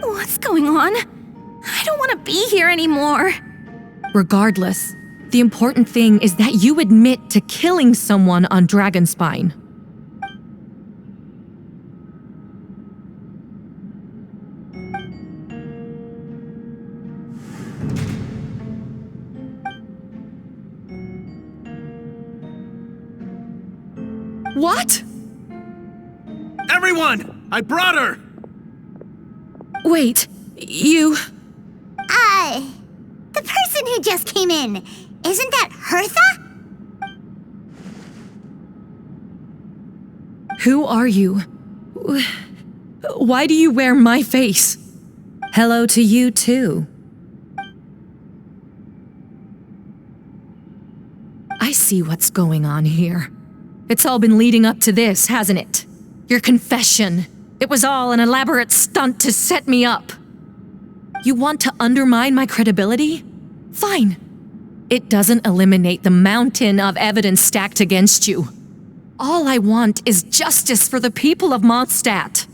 [SPEAKER 2] What's going on? I don't want to be here anymore.
[SPEAKER 8] Regardless, the important thing is that you admit to killing someone on Dragonspine. What?
[SPEAKER 6] Everyone! I brought her!
[SPEAKER 8] Wait, you...
[SPEAKER 1] The person who just came in, isn't that Hertha?
[SPEAKER 8] Who are you? Why do you wear my face? Hello to you, too. I see what's going on here. It's all been leading up to this, hasn't it? Your confession. It was all an elaborate stunt to set me up. You want to undermine my credibility? Fine. It doesn't eliminate the mountain of evidence stacked against you. All I want is justice for the people of Mondstadt.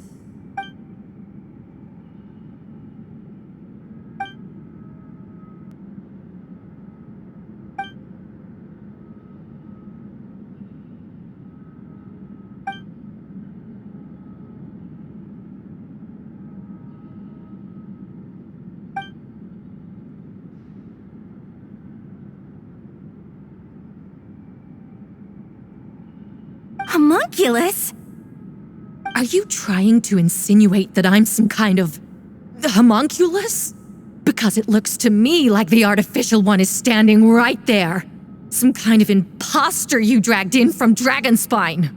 [SPEAKER 2] Homunculus?
[SPEAKER 8] Are you trying to insinuate that I'm some kind of homunculus? Because it looks to me like the artificial one is standing right there. Some kind of imposter you dragged in from Dragonspine.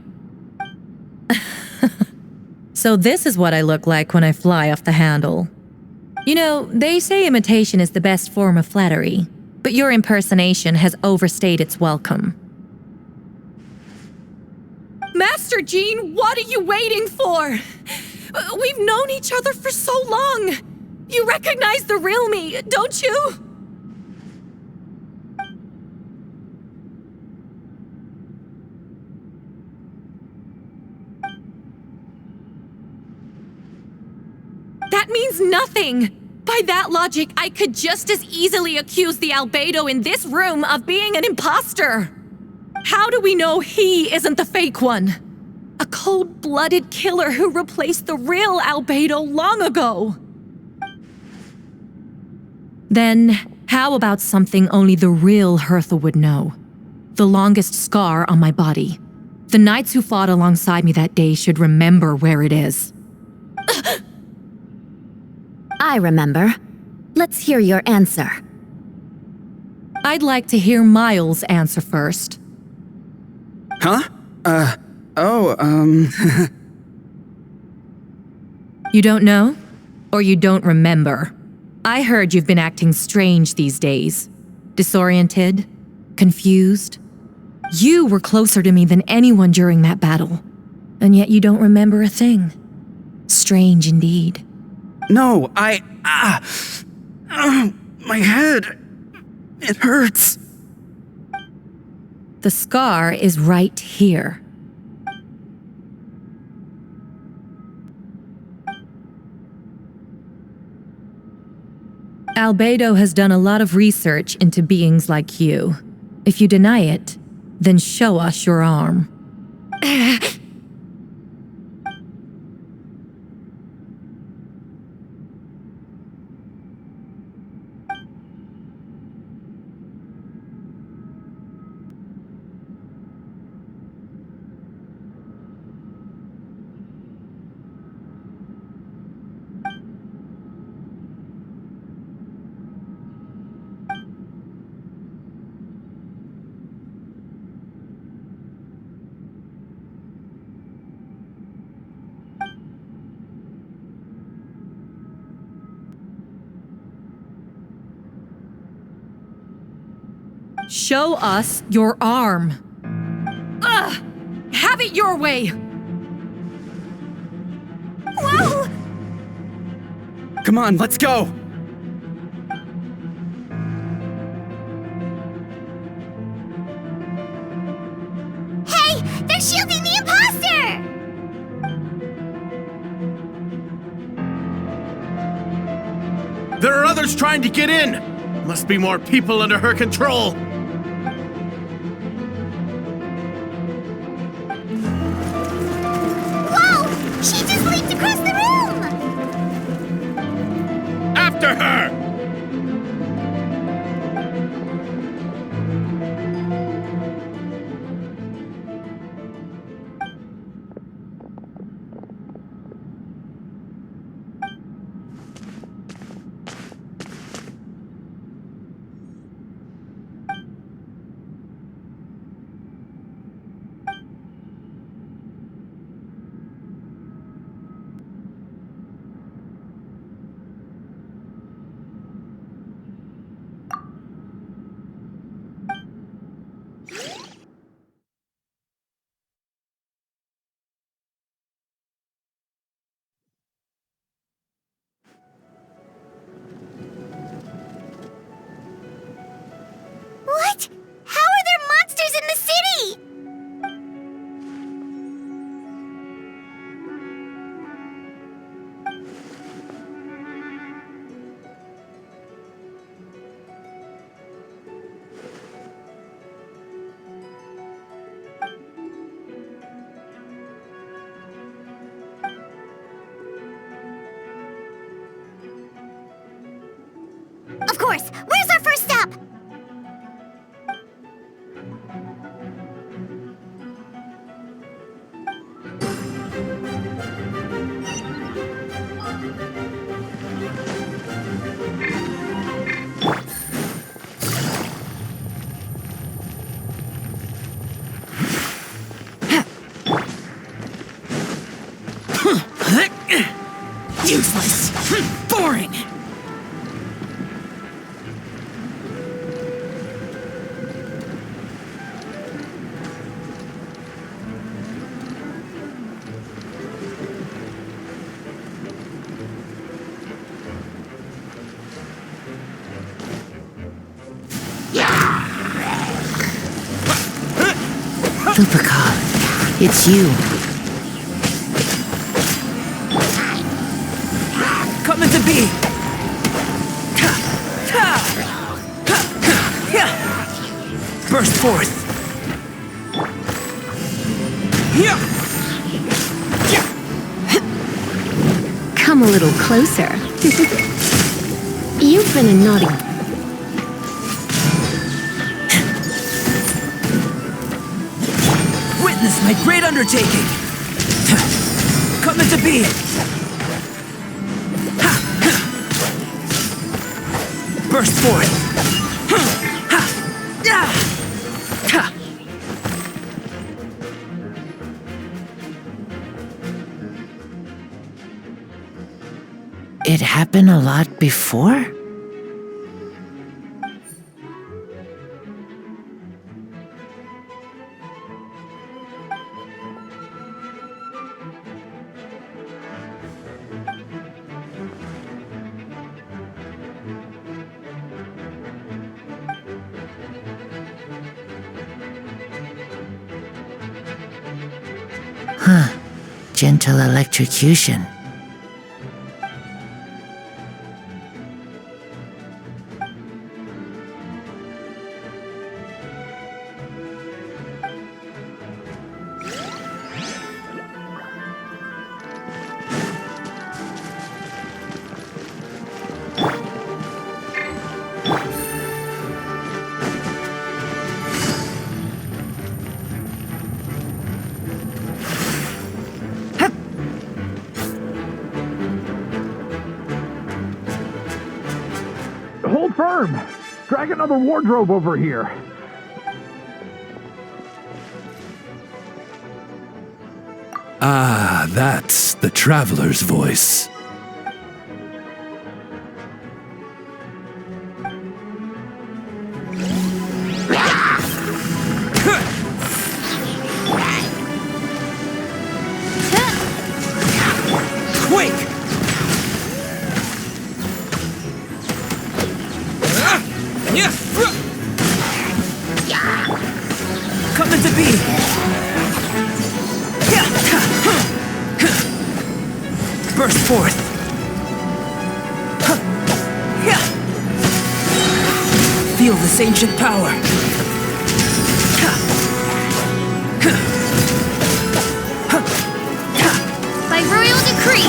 [SPEAKER 8] So this is what I look like when I fly off the handle. You know, they say imitation is the best form of flattery, but your impersonation has overstayed its welcome. Master Jean, what are you waiting for? We've known each other for so long. You recognize the real me, don't you? That means nothing! By that logic, I could just as easily accuse the albedo in this room of being an imposter! How do we know he isn't the fake one? A cold-blooded killer who replaced the real albedo long ago! Then, how about something only the real Hertha would know? The longest scar on my body. The knights who fought alongside me that day should remember where it is.
[SPEAKER 2] I remember. Let's hear your answer.
[SPEAKER 8] I'd like to hear Miles' answer first.
[SPEAKER 4] Huh?
[SPEAKER 8] You don't know? Or you don't remember? I heard you've been acting strange these days. Disoriented? Confused? You were closer to me than anyone during that battle. And yet you don't remember a thing. Strange indeed.
[SPEAKER 4] No, my head. It hurts.
[SPEAKER 8] The scar is right here. Albedo has done a lot of research into beings like you. If you deny it, then show us your arm. Show us your arm. Ugh! Have it your way!
[SPEAKER 1] Whoa!
[SPEAKER 4] Come on, let's go!
[SPEAKER 1] Hey! They're shielding the imposter!
[SPEAKER 6] There are others trying to get in! Must be more people under her control!
[SPEAKER 1] Whoa! She just leaped across the room!
[SPEAKER 6] After her!
[SPEAKER 1] What? How are there monsters in the city? Of course! Where's our first step?
[SPEAKER 11] Useless. Boring.
[SPEAKER 12] Lupercal, it's you.
[SPEAKER 11] Come Burst forth! Yeah!
[SPEAKER 12] Come a little closer. You've been a naughty...
[SPEAKER 11] Witness my great undertaking! Come into being! Burst forth!
[SPEAKER 13] It happened a lot before? Huh. Gentle electrocution.
[SPEAKER 14] Hold firm! Drag another wardrobe over here!
[SPEAKER 15] Ah, that's the traveler's voice.
[SPEAKER 11] Quake! Come into being! Burst forth! Feel this ancient power!
[SPEAKER 1] By royal decree!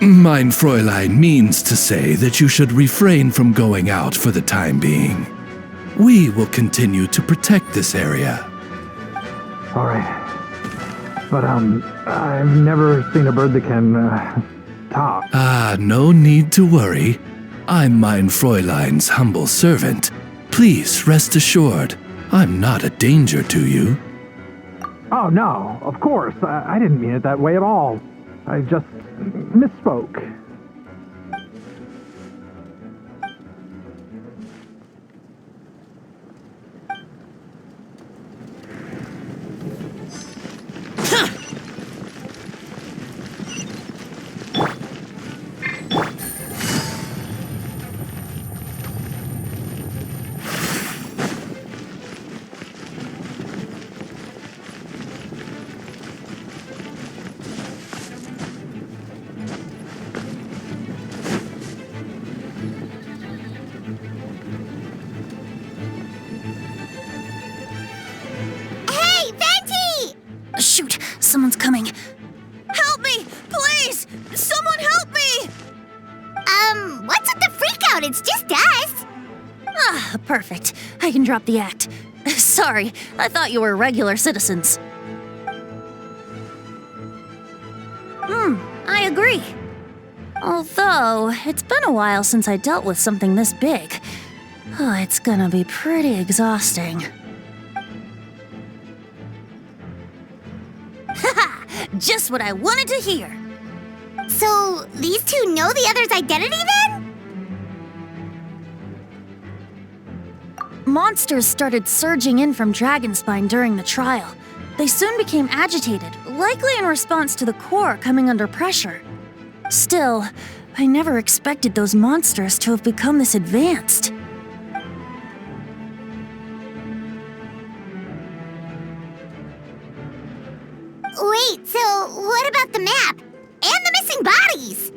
[SPEAKER 15] Mein Fräulein means to say that you should refrain from going out for the time being. We will continue to protect this area.
[SPEAKER 14] Alright. But, I've never seen a bird that can, talk.
[SPEAKER 15] Ah, no need to worry. I'm Mein Fräulein's humble servant. Please rest assured, I'm not a danger to you.
[SPEAKER 14] Oh, no, of course. I didn't mean it that way at all. I just misspoke.
[SPEAKER 10] Shoot, someone's coming. Help me, please! Someone help me!
[SPEAKER 1] What's with the freak out? It's just us.
[SPEAKER 10] Ah, perfect. I can drop the act. Sorry, I thought you were regular citizens. I agree. Although, it's been a while since I dealt with something this big. Oh, it's gonna be pretty exhausting. Haha! Just what I wanted to hear!
[SPEAKER 1] So, these two know the other's identity then?
[SPEAKER 10] Monsters started surging in from Dragonspine during the trial. They soon became agitated, likely in response to the core coming under pressure. Still, I never expected those monsters to have become this advanced.
[SPEAKER 1] Wait, so what about the map? And the missing bodies?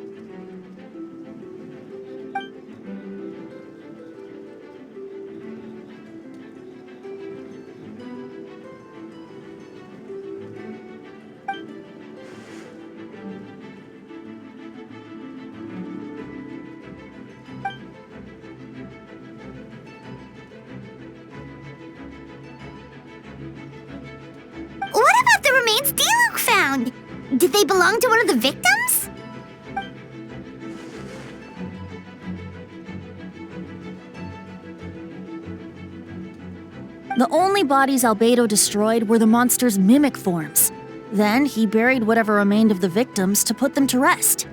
[SPEAKER 1] What about the remains Diluc found? Did they belong to one of the victims?
[SPEAKER 10] The only bodies Albedo destroyed were the monster's mimic forms. Then he buried whatever remained of the victims to put them to rest.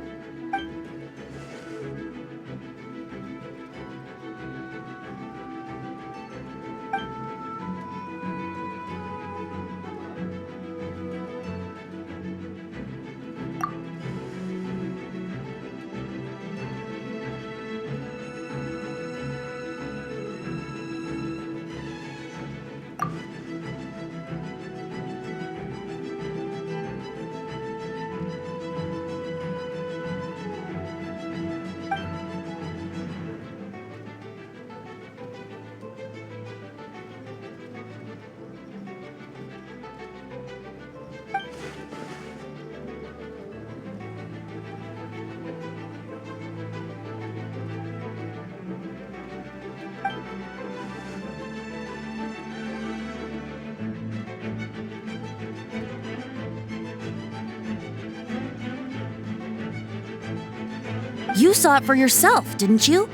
[SPEAKER 10] You saw it for yourself, didn't you?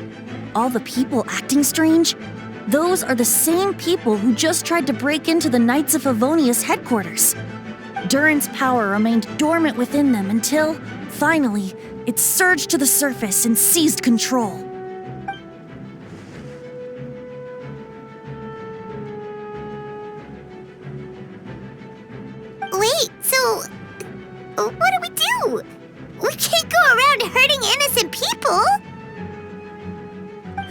[SPEAKER 10] All the people acting strange? Those are the same people who just tried to break into the Knights of Favonius headquarters. Durin's power remained dormant within them until, finally, it surged to the surface and seized control.
[SPEAKER 1] Wait, so what do we do? We can't go around hurting innocent people!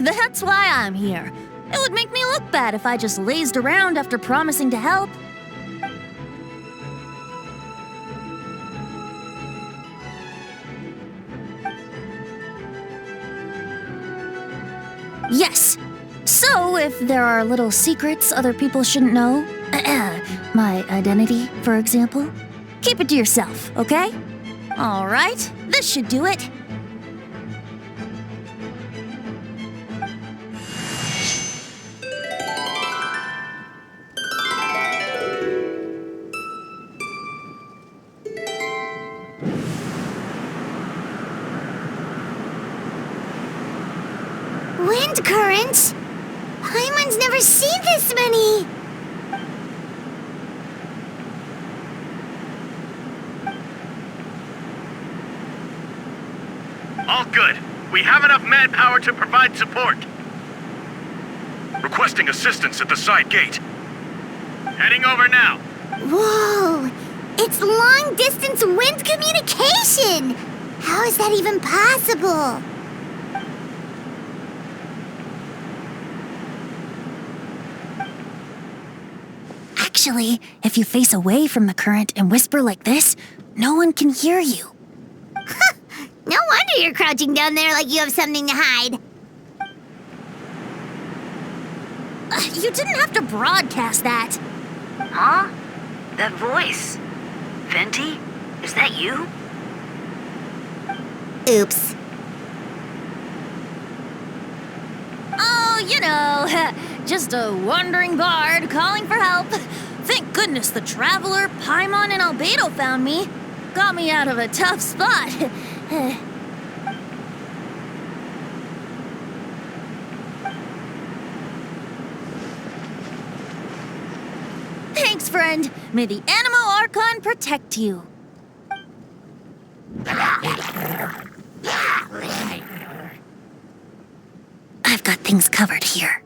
[SPEAKER 10] That's why I'm here. It would make me look bad if I just lazed around after promising to help. Yes. So, if there are little secrets other people shouldn't know, my identity, for example, keep it to yourself, okay? All right, this should do it.
[SPEAKER 1] Wind currents? Paimon's never seen this many!
[SPEAKER 12] All good. We have enough manpower to provide support.
[SPEAKER 7] Requesting assistance at the side gate.
[SPEAKER 12] Heading over now.
[SPEAKER 1] Whoa! It's long-distance wind communication! How is that even possible?
[SPEAKER 10] Actually, if you face away from the current and whisper like this, no one can hear you.
[SPEAKER 1] No wonder you're crouching down there like you have something to hide.
[SPEAKER 10] You didn't have to broadcast that.
[SPEAKER 9] Huh? That voice. Venti? Is that you?
[SPEAKER 1] Oops.
[SPEAKER 10] Oh, you know, just a wandering bard calling for help. Thank goodness the Traveler, Paimon, and Albedo found me. Got me out of a tough spot. Thanks, friend. May the Animo Archon protect you. I've got things covered here.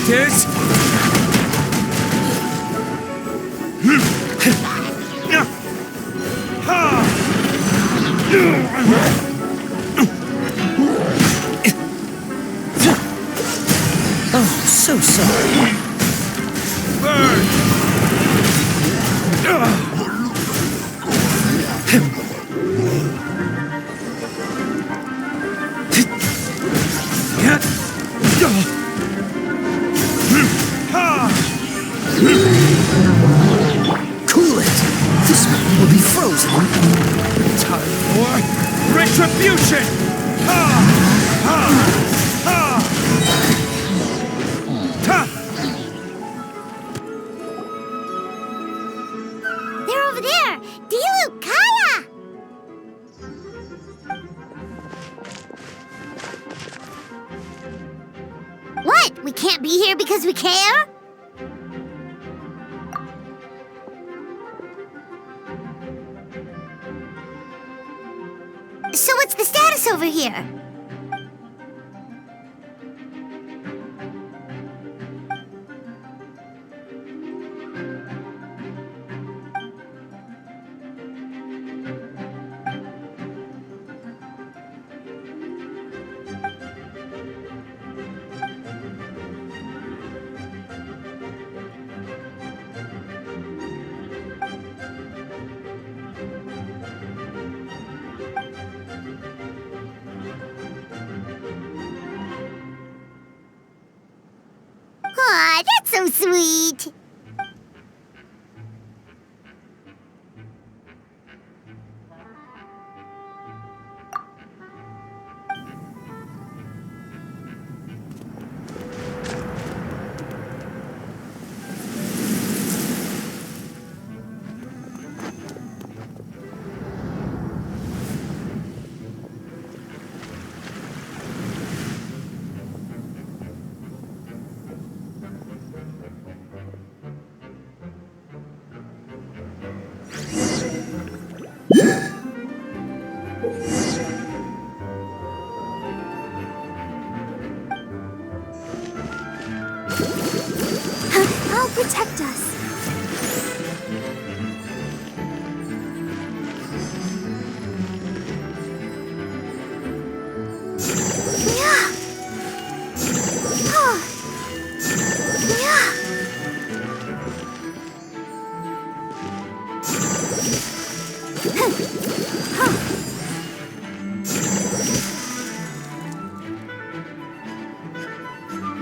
[SPEAKER 11] Tis?
[SPEAKER 13] Oh, so sorry.
[SPEAKER 11] Cool it! This man will be frozen. Time for retribution!
[SPEAKER 1] They're over there! Dilu, Kaya! What? We can't be here because we care? So what's the status over here? Aw, that's so sweet. I'll protect us. Yeah. Oh. Yeah.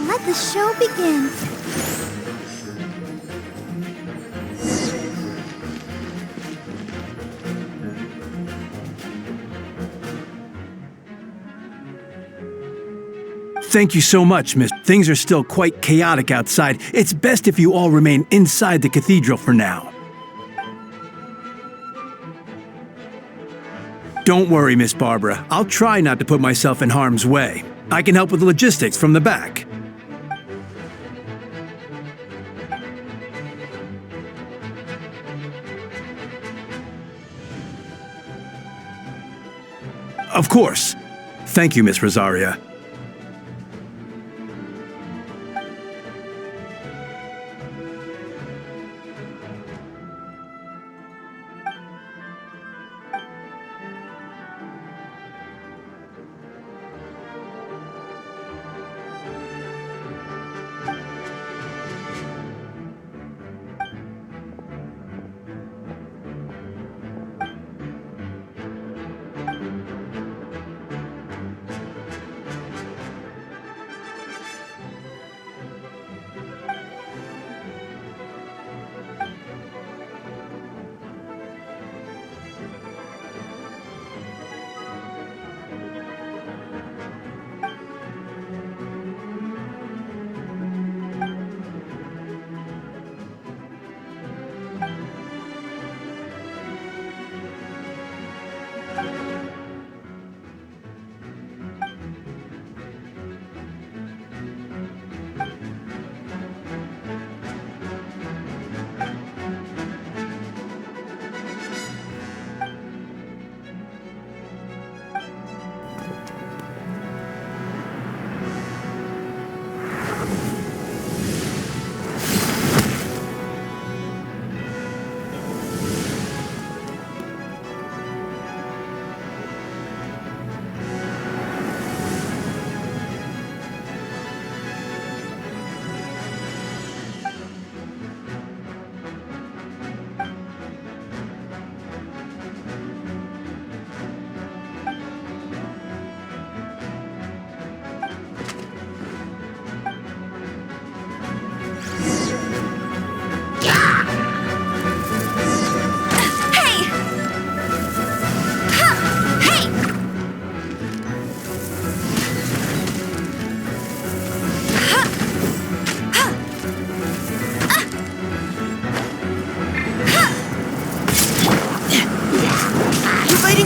[SPEAKER 1] Let the show begin.
[SPEAKER 14] Thank you so much, Miss. Things are still quite chaotic outside. It's best if you all remain inside the cathedral for now. Don't worry, Miss Barbara. I'll try not to put myself in harm's way. I can help with the logistics from the back. Of course. Thank you, Miss Rosaria.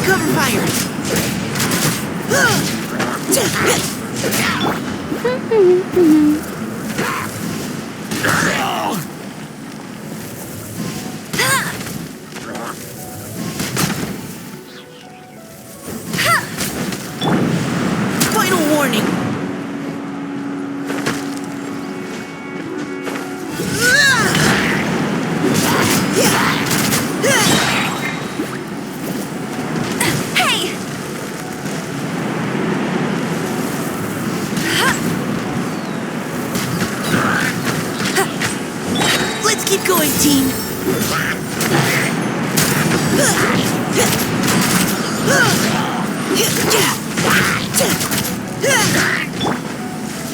[SPEAKER 11] Cover fire! Final warning!
[SPEAKER 2] Hey!
[SPEAKER 11] Let's keep going, team!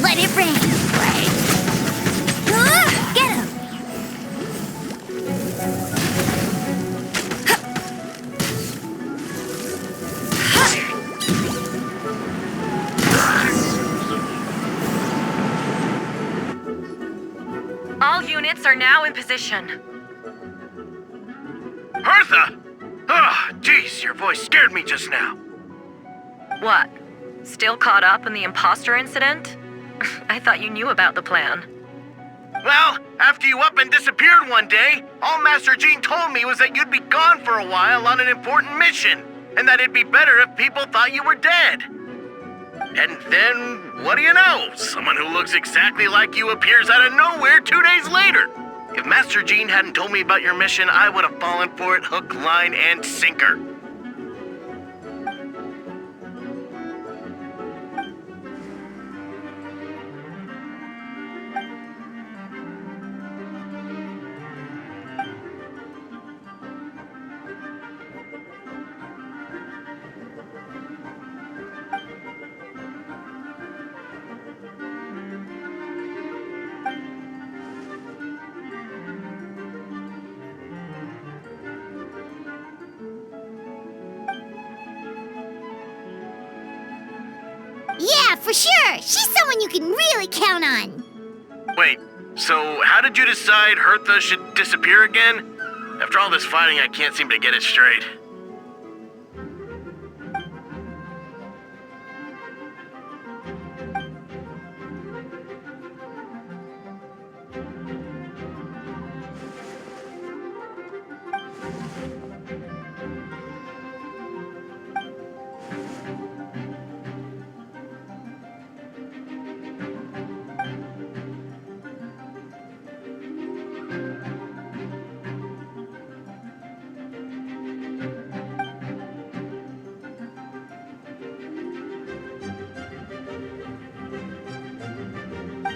[SPEAKER 1] Let it rain. Get him.
[SPEAKER 8] All units are now in position.
[SPEAKER 12] Hertha! Ah, jeez, your voice scared me just now.
[SPEAKER 8] What? Still caught up in the imposter incident? I thought you knew about the plan.
[SPEAKER 12] Well, after you up and disappeared one day, all Master Jean told me was that you'd be gone for a while on an important mission, and that it'd be better if people thought you were dead. And then, what do you know? Someone who looks exactly like you appears out of nowhere 2 days later. If Master Jean hadn't told me about your mission, I would have fallen for it hook, line, and sinker.
[SPEAKER 1] Yeah, for sure. She's someone you can really count on.
[SPEAKER 12] Wait, so how did you decide Hertha should disappear again? After all this fighting, I can't seem to get it straight.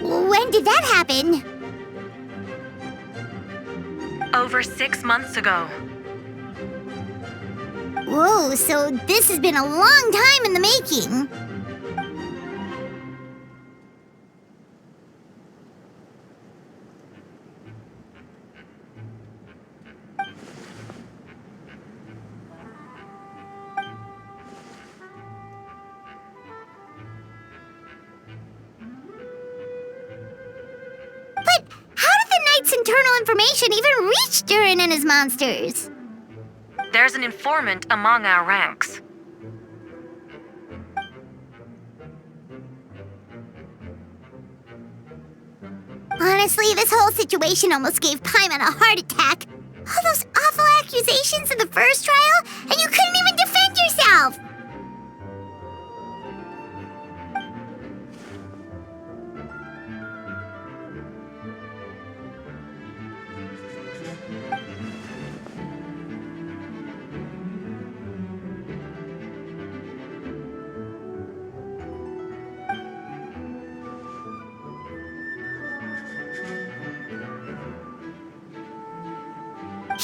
[SPEAKER 1] When did that happen?
[SPEAKER 8] Over 6 months ago.
[SPEAKER 1] Whoa, so this has been a long time in the making. But how did the Knight's internal information even reach Durin and his monsters?
[SPEAKER 8] There's an informant among our ranks.
[SPEAKER 1] Honestly, this whole situation almost gave Paimon a heart attack. All those awful accusations in the first trial, and you couldn't even defend yourself!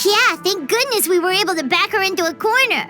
[SPEAKER 1] Yeah, thank goodness we were able to back her into a corner.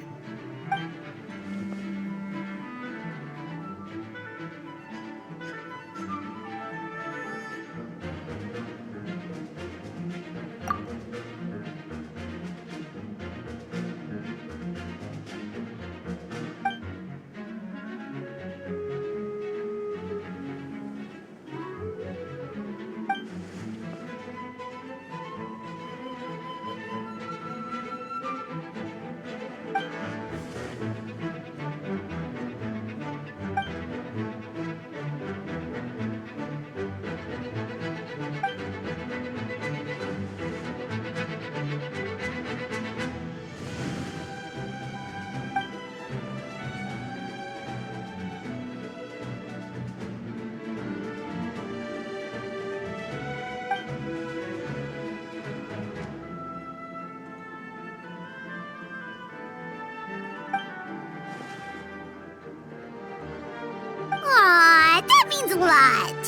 [SPEAKER 1] lot.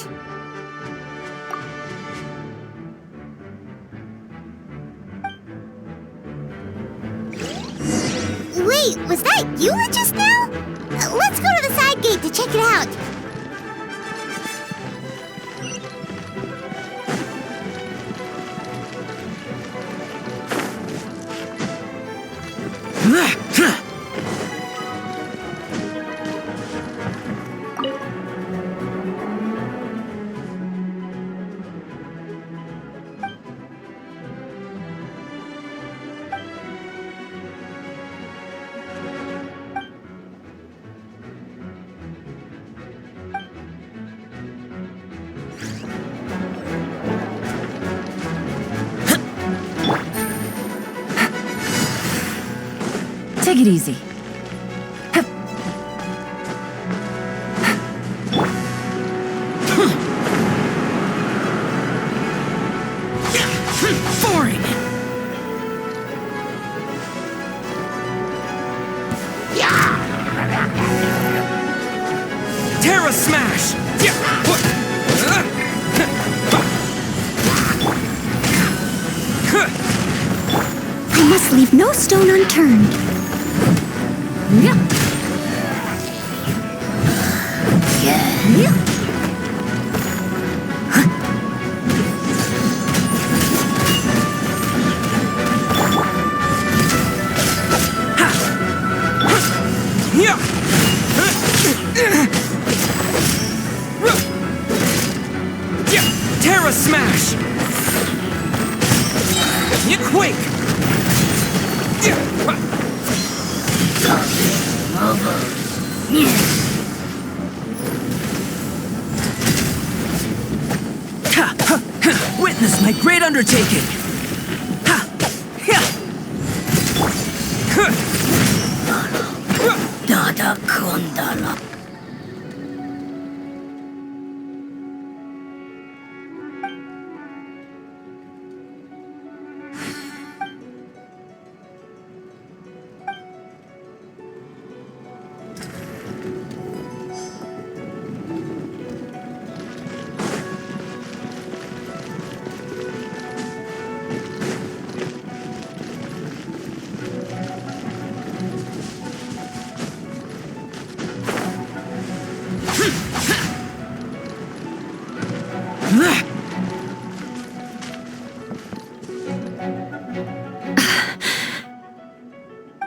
[SPEAKER 1] Wait, was that Eula just now? Let's go to the side gate to check it out.
[SPEAKER 2] Take it easy.
[SPEAKER 11] Boring! Terra Smash!
[SPEAKER 1] I must leave no stone unturned.
[SPEAKER 11] Terra Smash! Quake! Witness my great undertaking!
[SPEAKER 1] Dada Kundala.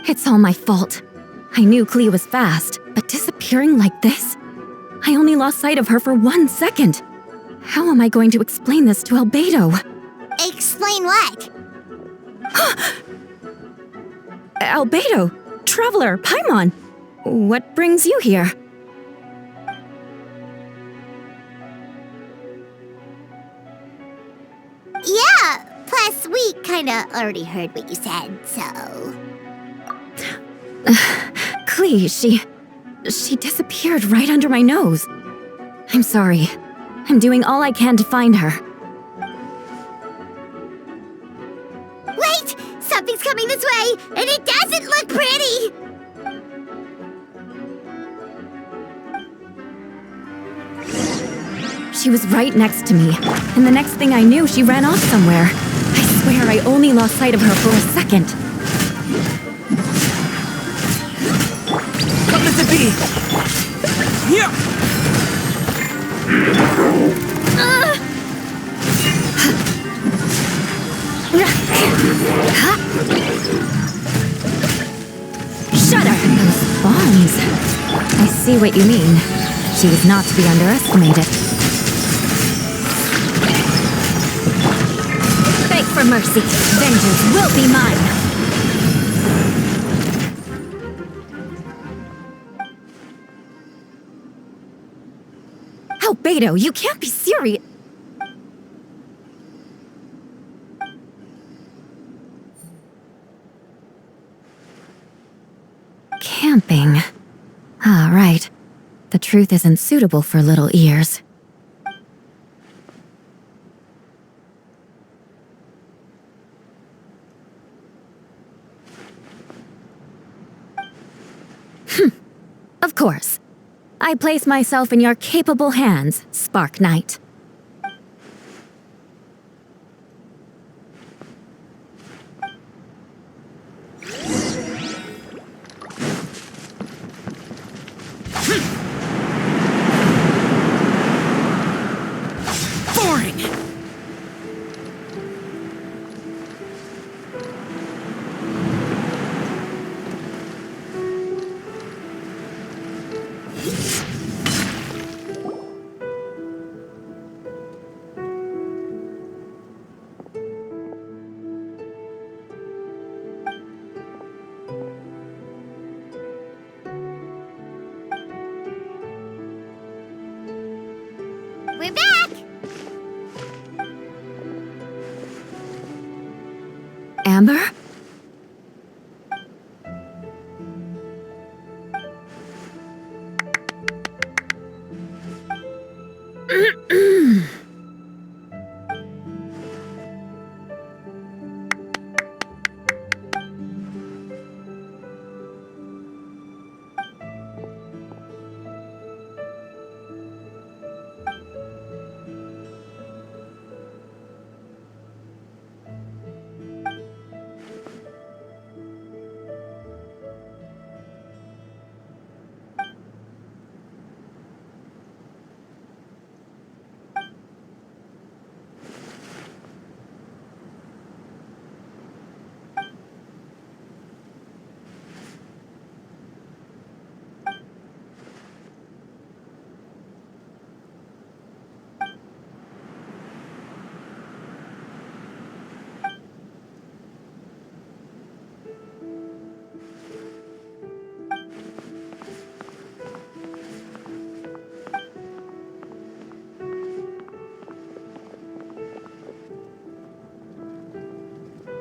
[SPEAKER 2] It's all my fault. I knew Klee was fast, but disappearing like this? I only lost sight of her for 1 second. How am I going to explain this to Albedo?
[SPEAKER 1] Explain what?
[SPEAKER 2] Albedo, Traveler, Paimon, what brings you here?
[SPEAKER 1] Yeah, plus we kinda already heard what you said, so...
[SPEAKER 2] Klee, she disappeared right under my nose. I'm sorry. I'm doing all I can to find her.
[SPEAKER 1] Wait! Something's coming this way, and it doesn't look pretty!
[SPEAKER 2] She was right next to me, and the next thing I knew, she ran off somewhere. I swear I only lost sight of her for a second.
[SPEAKER 11] Come to be! Yeah!
[SPEAKER 2] Shudder! Those bombs. I see what you mean. She was not to be underestimated. Beg for mercy. Vengeance will be mine. Albedo, you can't be serious. Camping. Ah, right. The truth isn't suitable for little ears. Of course. I place myself in your capable hands, Spark Knight.
[SPEAKER 11] Boring!
[SPEAKER 1] We're back!
[SPEAKER 2] Amber?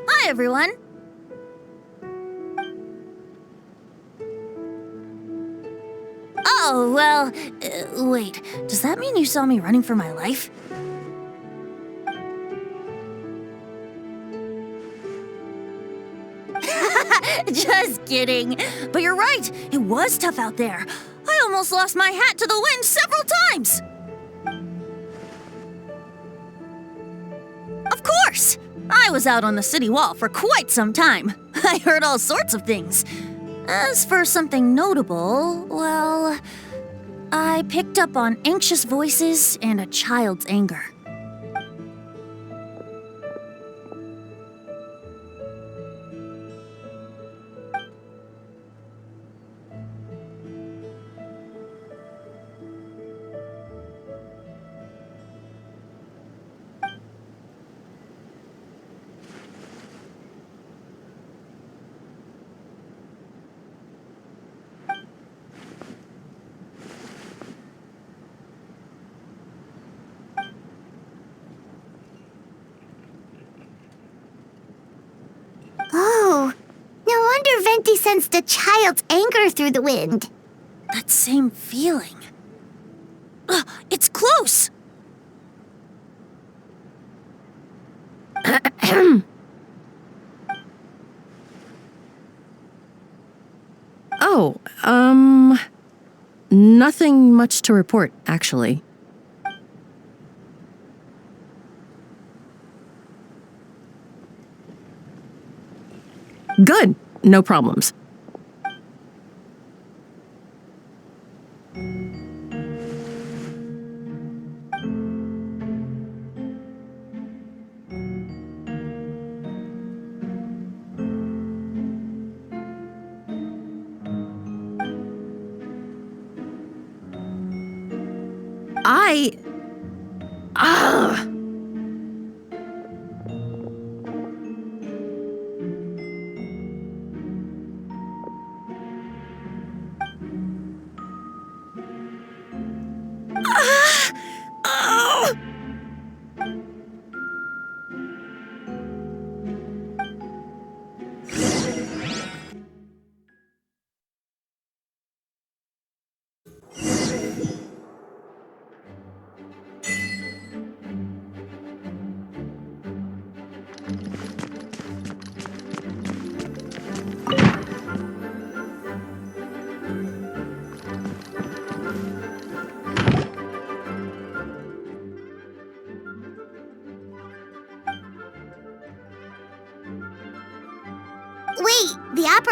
[SPEAKER 10] Hi, everyone. Oh, well, wait. Does that mean you saw me running for my life? Just kidding. But you're right. It was tough out there. I almost lost my hat to the wind several times. Of course. I was out on the city wall for quite some time. I heard all sorts of things. As for something notable, well, I picked up on anxious voices and a child's anger.
[SPEAKER 1] Oh, no wonder Venti sensed a child's anger through the wind.
[SPEAKER 10] That same feeling. It's close!
[SPEAKER 16] Oh, nothing much to report, actually. Good. No problems.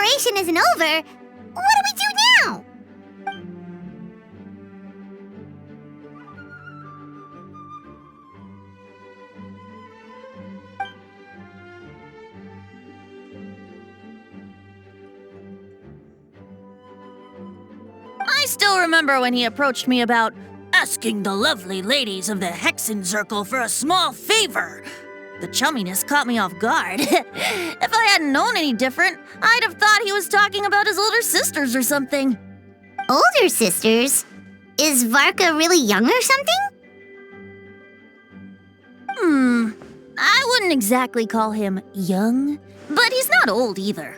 [SPEAKER 1] operation isn't over, what do we do now?
[SPEAKER 10] I still remember when he approached me about asking the lovely ladies of the Hexen Circle for a small favor. The chumminess caught me off guard. If I hadn't known any different, I'd have thought he was talking about his older sisters or something.
[SPEAKER 1] Older sisters? Is Varka really young or something?
[SPEAKER 10] I wouldn't exactly call him young, but he's not old either.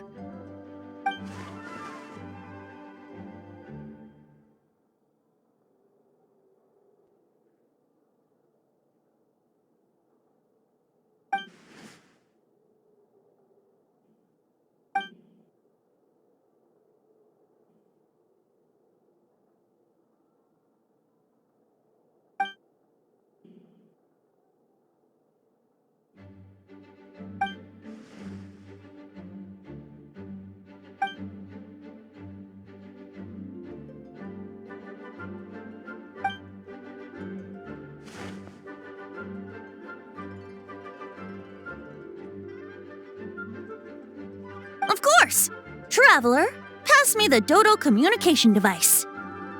[SPEAKER 10] Of course! Traveler, pass me the Dodo communication device.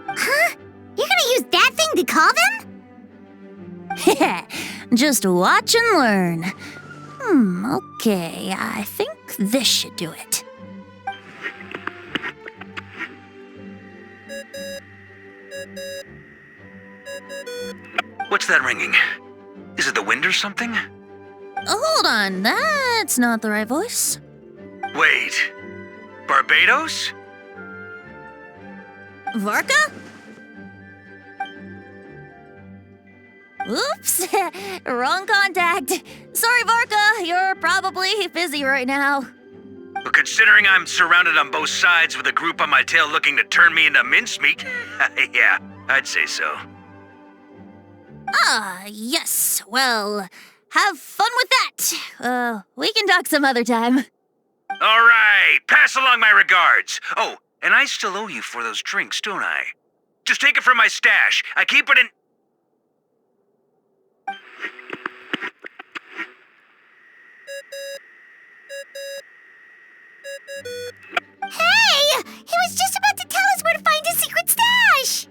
[SPEAKER 1] Huh? You're gonna use that thing to call them?
[SPEAKER 10] Just watch and learn. Okay, I think this should do it.
[SPEAKER 17] What's that ringing? Is it the wind or something?
[SPEAKER 10] Hold on, that's not the right voice.
[SPEAKER 17] Wait. Barbados?
[SPEAKER 10] Varka? Oops, wrong contact. Sorry, Varka, you're probably busy right now.
[SPEAKER 17] But considering I'm surrounded on both sides with a group on my tail looking to turn me into mincemeat, yeah, I'd say so.
[SPEAKER 10] Yes. Well, have fun with that. We can talk some other time.
[SPEAKER 17] All right, pass along my regards. Oh, and I still owe you for those drinks, don't I? Just take it from my stash. I keep it in...
[SPEAKER 1] Hey! He was just about to tell us where to find his secret stash!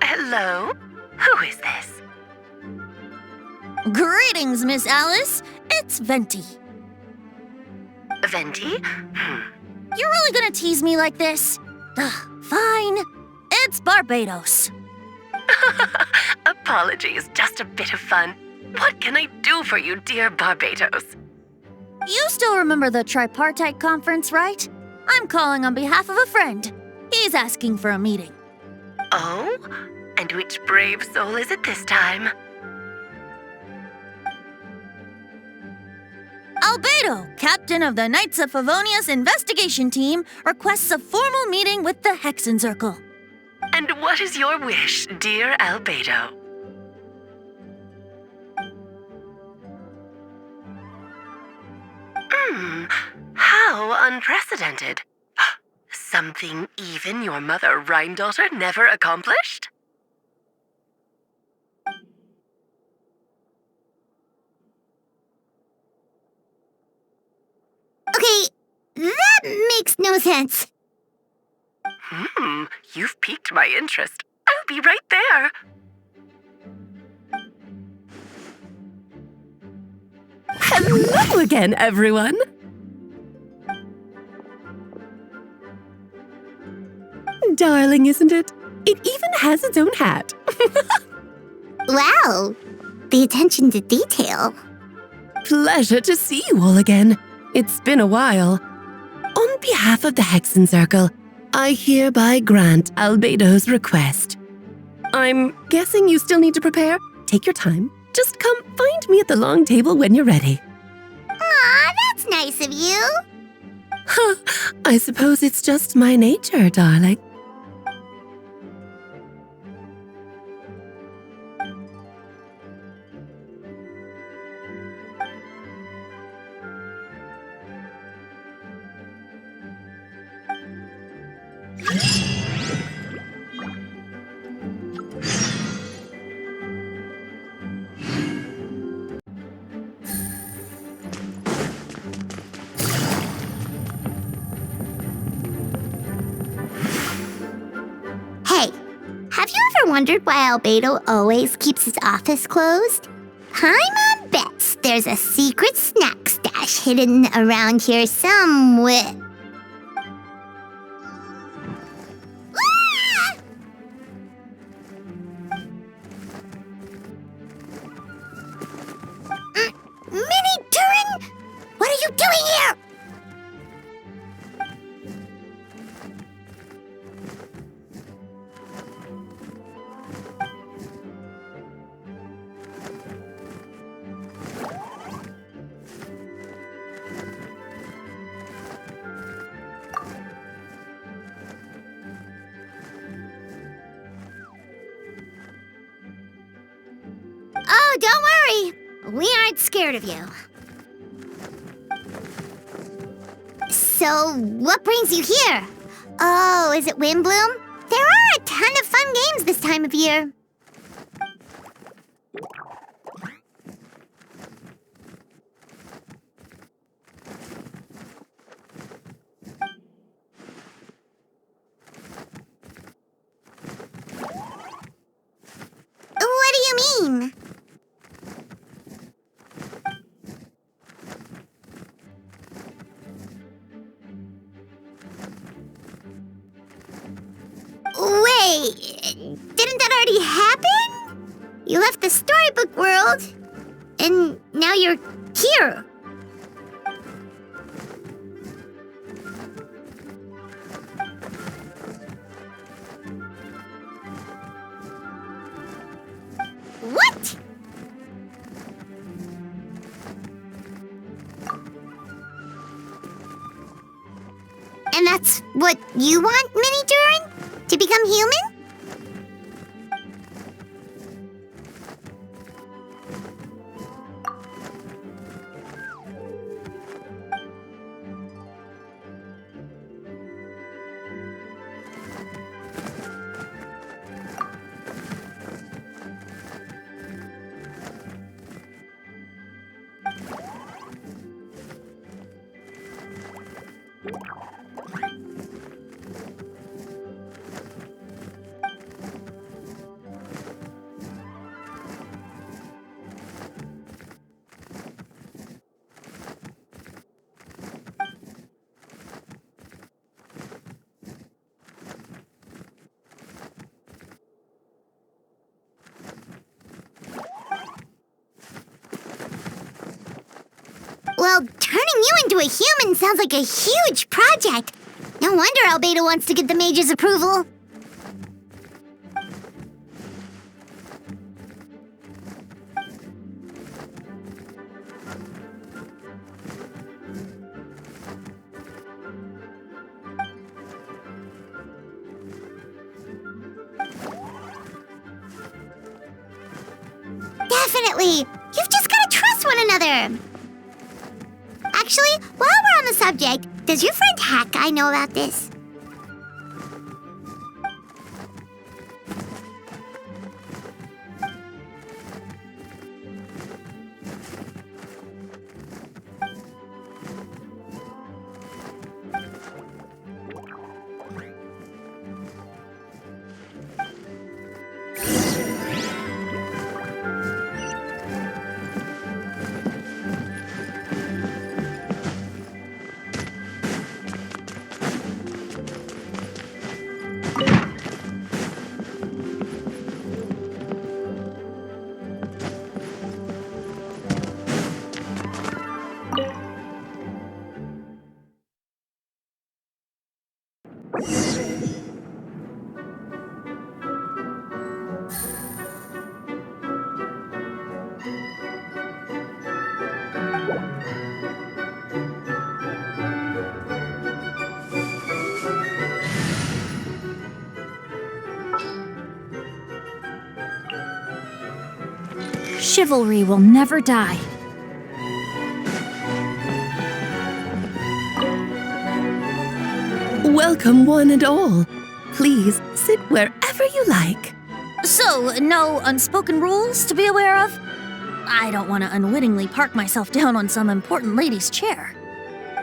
[SPEAKER 18] Hello? Who is this?
[SPEAKER 10] Greetings, Miss Alice. It's Venti.
[SPEAKER 18] Venti?
[SPEAKER 10] You're really gonna tease me like this? Fine. It's Barbados.
[SPEAKER 18] Apologies, just a bit of fun. What can I do for you, dear Barbados?
[SPEAKER 10] You still remember the tripartite conference, right? I'm calling on behalf of a friend. He's asking for a meeting.
[SPEAKER 18] Oh? And which brave soul is it this time?
[SPEAKER 10] Albedo, captain of the Knights of Favonius investigation team, requests a formal meeting with the Hexen Circle.
[SPEAKER 18] And what is your wish, dear Albedo? How unprecedented. Something even your mother Rhine-daughter never accomplished?
[SPEAKER 1] Okay, that makes no sense.
[SPEAKER 18] You've piqued my interest. I'll be right there.
[SPEAKER 19] Hello again, everyone. Darling, isn't it? It even has its own hat.
[SPEAKER 1] Wow, the attention to detail.
[SPEAKER 19] Pleasure to see you all again. It's been a while. On behalf of the Hexen Circle, I hereby grant Albedo's request. I'm guessing you still need to prepare? Take your time. Just come find me at the long table when you're ready.
[SPEAKER 1] Aw, that's nice of you.
[SPEAKER 19] I suppose it's just my nature, darling.
[SPEAKER 1] Hey, have you ever wondered why Albedo always keeps his office closed? Paimon bets there's a secret snack stash hidden around here somewhere. Ah! Mini Durin, what are you doing here? Oh, don't worry. We aren't scared of you. So, what brings you here? Oh, is it Windbloom? There are a ton of fun games this time of year. What do you mean? Wait, didn't that already happen? You left the storybook world, and now you're here. What? And that's what you want, Mini Durin? To become human? Well, turning you into a human sounds like a huge project. No wonder Albedo wants to get the mage's approval. Definitely. You've just got to trust one another. Actually, while we're on the subject, does your friend Hawkeye know about this?
[SPEAKER 10] Chivalry will never die.
[SPEAKER 19] Welcome, one and all. Please sit wherever you like.
[SPEAKER 10] So, no unspoken rules to be aware of? I don't want to unwittingly park myself down on some important lady's chair.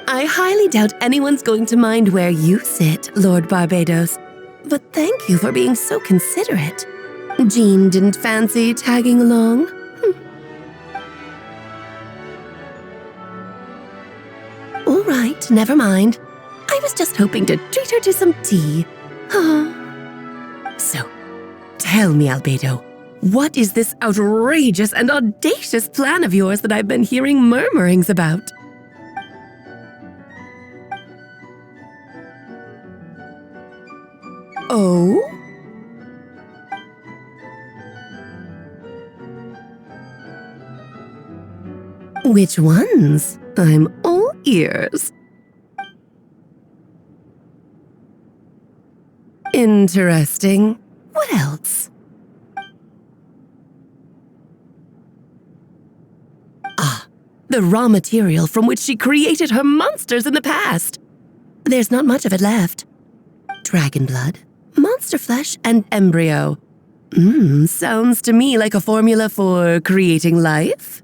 [SPEAKER 19] I highly doubt anyone's going to mind where you sit, Lord Barbados. But thank you for being so considerate. Jean didn't fancy tagging along? All right, never mind. I was just hoping to treat her to some tea. So, tell me, Albedo, what is this outrageous and audacious plan of yours that I've been hearing murmurings about? Oh? Which ones? I'm all ears. Interesting. What else? Ah, the raw material from which she created her monsters in the past. There's not much of it left. Dragon blood, monster flesh, and embryo. Sounds to me like a formula for creating life.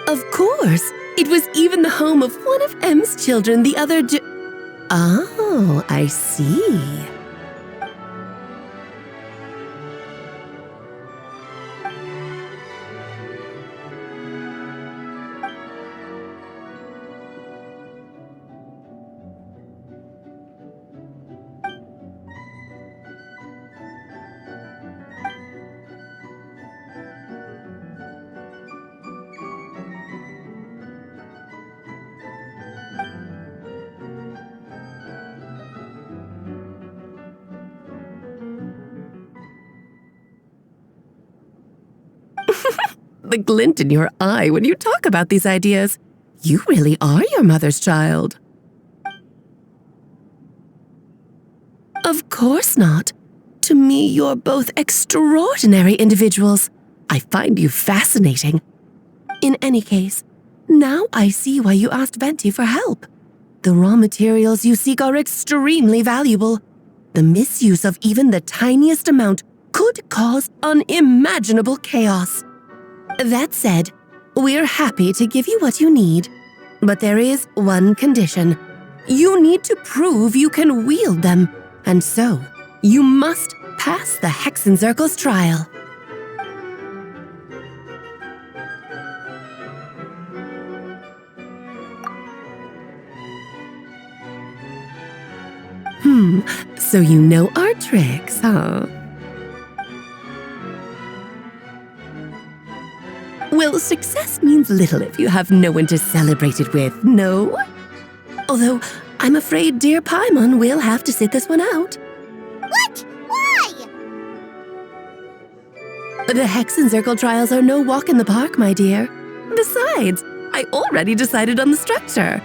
[SPEAKER 19] Of course! It was even the home of one of M's children the other day. Oh, I see. The glint in your eye when you talk about these ideas. You really are your mother's child. Of course not. To me, you're both extraordinary individuals. I find you fascinating. In any case, now I see why you asked Venti for help. The raw materials you seek are extremely valuable. The misuse of even the tiniest amount could cause unimaginable chaos. That said, we're happy to give you what you need. But there is one condition. You need to prove you can wield them, and so you must pass the Hexenzirkel's trial. So you know our tricks, huh? Well, success means little if you have no one to celebrate it with, no? Although, I'm afraid dear Paimon will have to sit this one out.
[SPEAKER 1] What? Why?
[SPEAKER 19] The Hexenzirkel trials are no walk in the park, my dear. Besides, I already decided on the structure.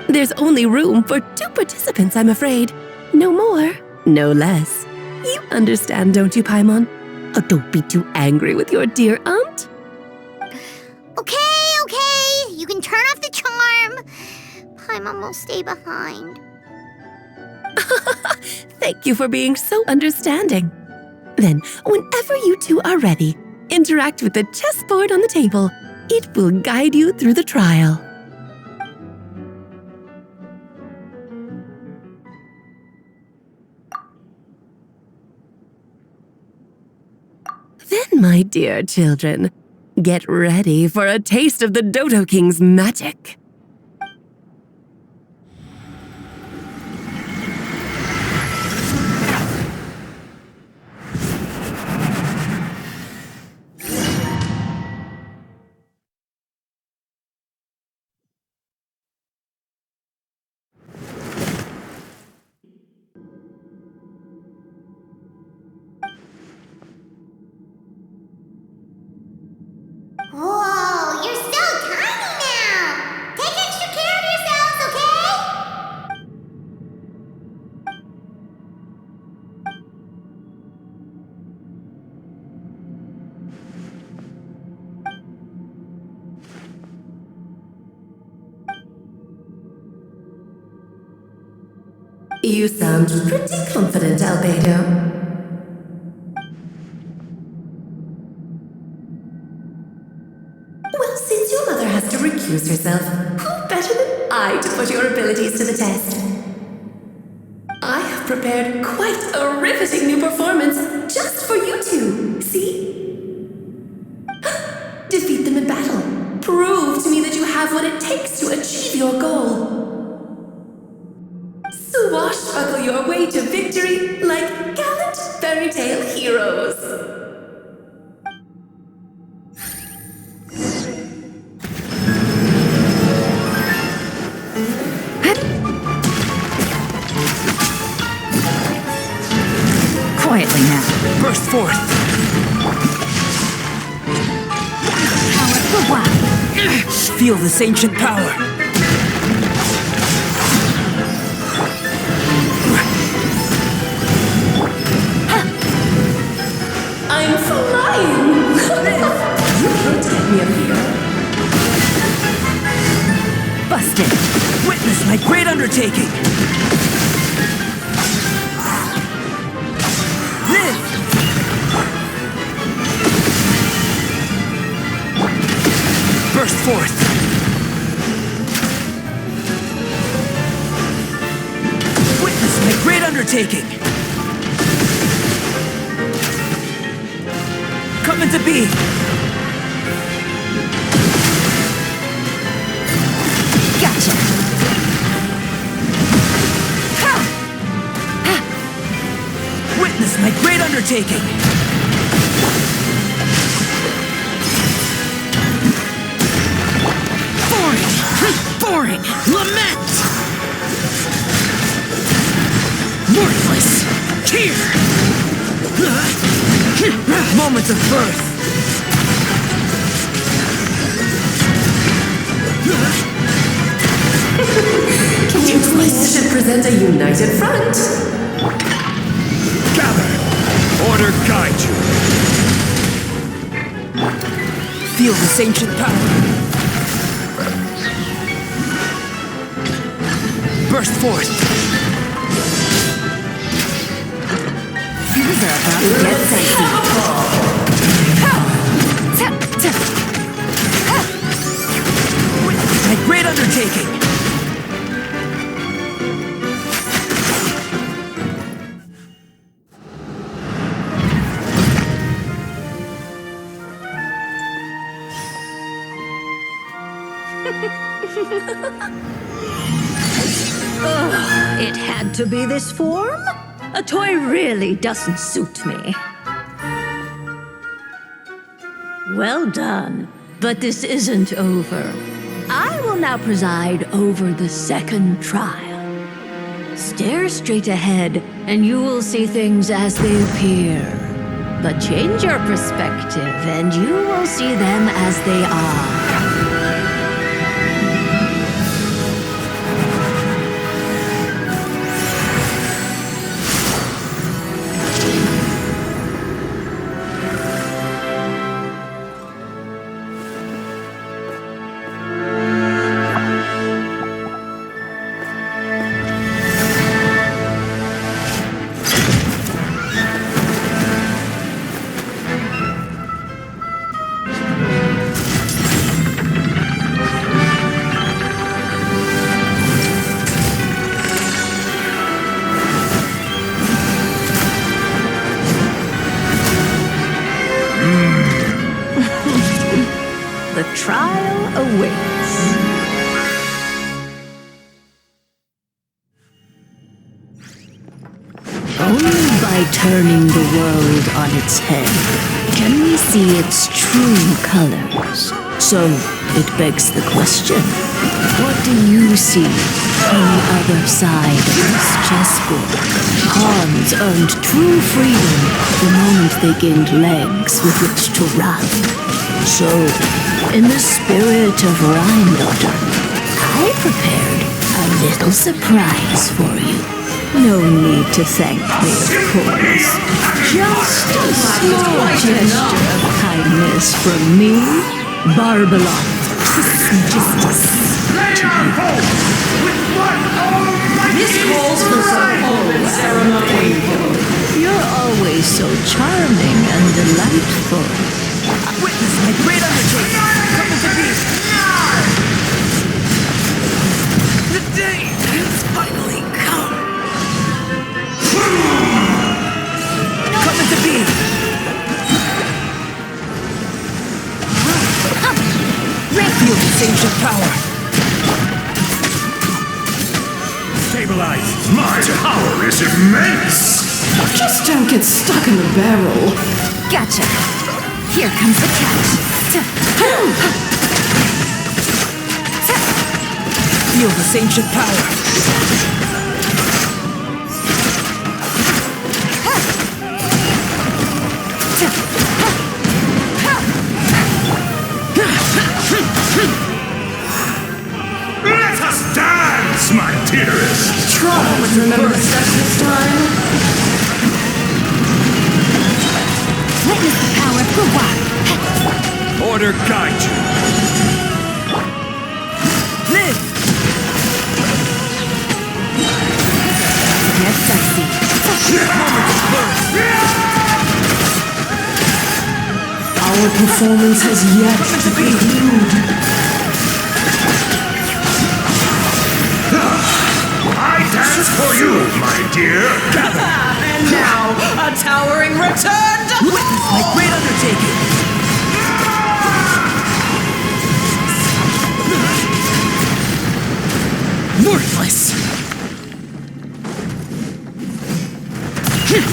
[SPEAKER 19] There's only room for 2 participants, I'm afraid. No more, no less. You understand, don't you, Paimon? Oh, don't be too angry with your dear aunt.
[SPEAKER 1] Okay. You can turn off the charm. Paimon will stay behind.
[SPEAKER 19] Thank you for being so understanding. Then, whenever you two are ready, interact with the chessboard on the table. It will guide you through the trial. Then, my dear children, get ready for a taste of the Dodo King's magic.
[SPEAKER 1] Whoa, you're so tiny now! Take extra care of yourselves, okay?
[SPEAKER 19] You sound pretty confident, Albedo. Well, since your mother has to recuse herself, who better than I to put your abilities to the test? I have prepared quite a riveting new performance just for you two. See? Defeat them in battle. Prove to me that you have what it takes to achieve your goal. Swashbuckle your way to victory like gallant fairy tale heroes.
[SPEAKER 2] Quietly now.
[SPEAKER 11] Burst forth! Feel this ancient power!
[SPEAKER 19] I'm flying! You protect me up here.
[SPEAKER 11] Busted! Witness my great undertaking! Live! Burst forth! Witness my great undertaking! Come into being!
[SPEAKER 2] Gotcha!
[SPEAKER 11] Witness my great undertaking! Boring! Lament! Worthless! Here! Moments of birth!
[SPEAKER 19] You should present a united front.
[SPEAKER 7] Gather! Order guide you!
[SPEAKER 11] Feel this ancient power! Burst forth!
[SPEAKER 2] These are about to get sexy.
[SPEAKER 11] Witness my great undertaking!
[SPEAKER 20] It had to be this form? A toy really doesn't suit me. Well done, but this isn't over. I will now preside over the second trial. Stare straight ahead, and you will see things as they appear. But change your perspective, and you will see them as they are. trial awaits. Only by turning the world on its head can we see its true colors. So, it begs the question, what do you see on the other side of this chessboard? Pawns earned true freedom the moment they gained legs with which to run. So, in the spirit of Rhine-Daughter, I prepared a little surprise for you. No need to thank me, of course. Just a small gesture of kindness from me, Barbeloth. This calls for some whole ceremony. You're always so charming and delightful. Witness my great undertaking. Come to be. The day has finally come. Come to be. Feel this ancient power.
[SPEAKER 7] Stabilize! My power is immense!
[SPEAKER 5] Just don't get stuck in the barrel.
[SPEAKER 2] Gotcha. Here comes the catch.
[SPEAKER 5] Feel this ancient power.
[SPEAKER 7] Let us dance, my dearest!
[SPEAKER 5] Try to remember the steps this time.
[SPEAKER 2] Witness the power of Gua.
[SPEAKER 7] Order guide you.
[SPEAKER 5] Live!
[SPEAKER 2] Yes, I see.
[SPEAKER 5] Our performance has yet to conclude.
[SPEAKER 7] I dance for you, my dear.
[SPEAKER 5] And now, a towering return to witness my great undertaking. Worthless.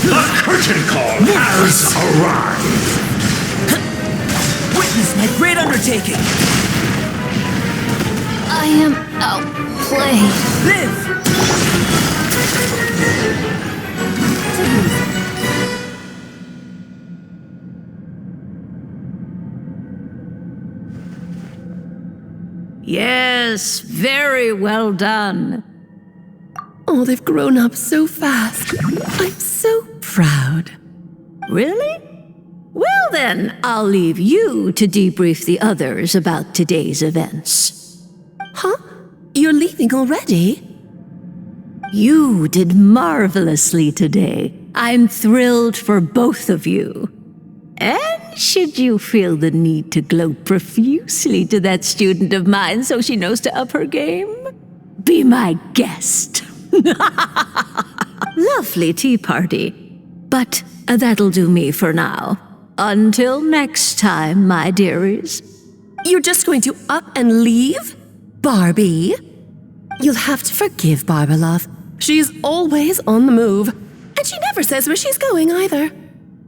[SPEAKER 7] The curtain call has arrived.
[SPEAKER 5] Witness my great undertaking.
[SPEAKER 2] I am outplayed.
[SPEAKER 5] Live!
[SPEAKER 20] Yes, very well done.
[SPEAKER 19] Oh, they've grown up so fast. I'm so proud.
[SPEAKER 20] Really? Well then, I'll leave you to debrief the others about today's events.
[SPEAKER 19] Huh? You're leaving already?
[SPEAKER 20] You did marvelously today. I'm thrilled for both of you. And should you feel the need to gloat profusely to that student of mine so she knows to up her game, be my guest. Lovely tea party. But that'll do me for now. Until next time, my dearies.
[SPEAKER 19] You're just going to up and leave? Barbie? You'll have to forgive Barbeloth. She's always on the move. And she never says where she's going either.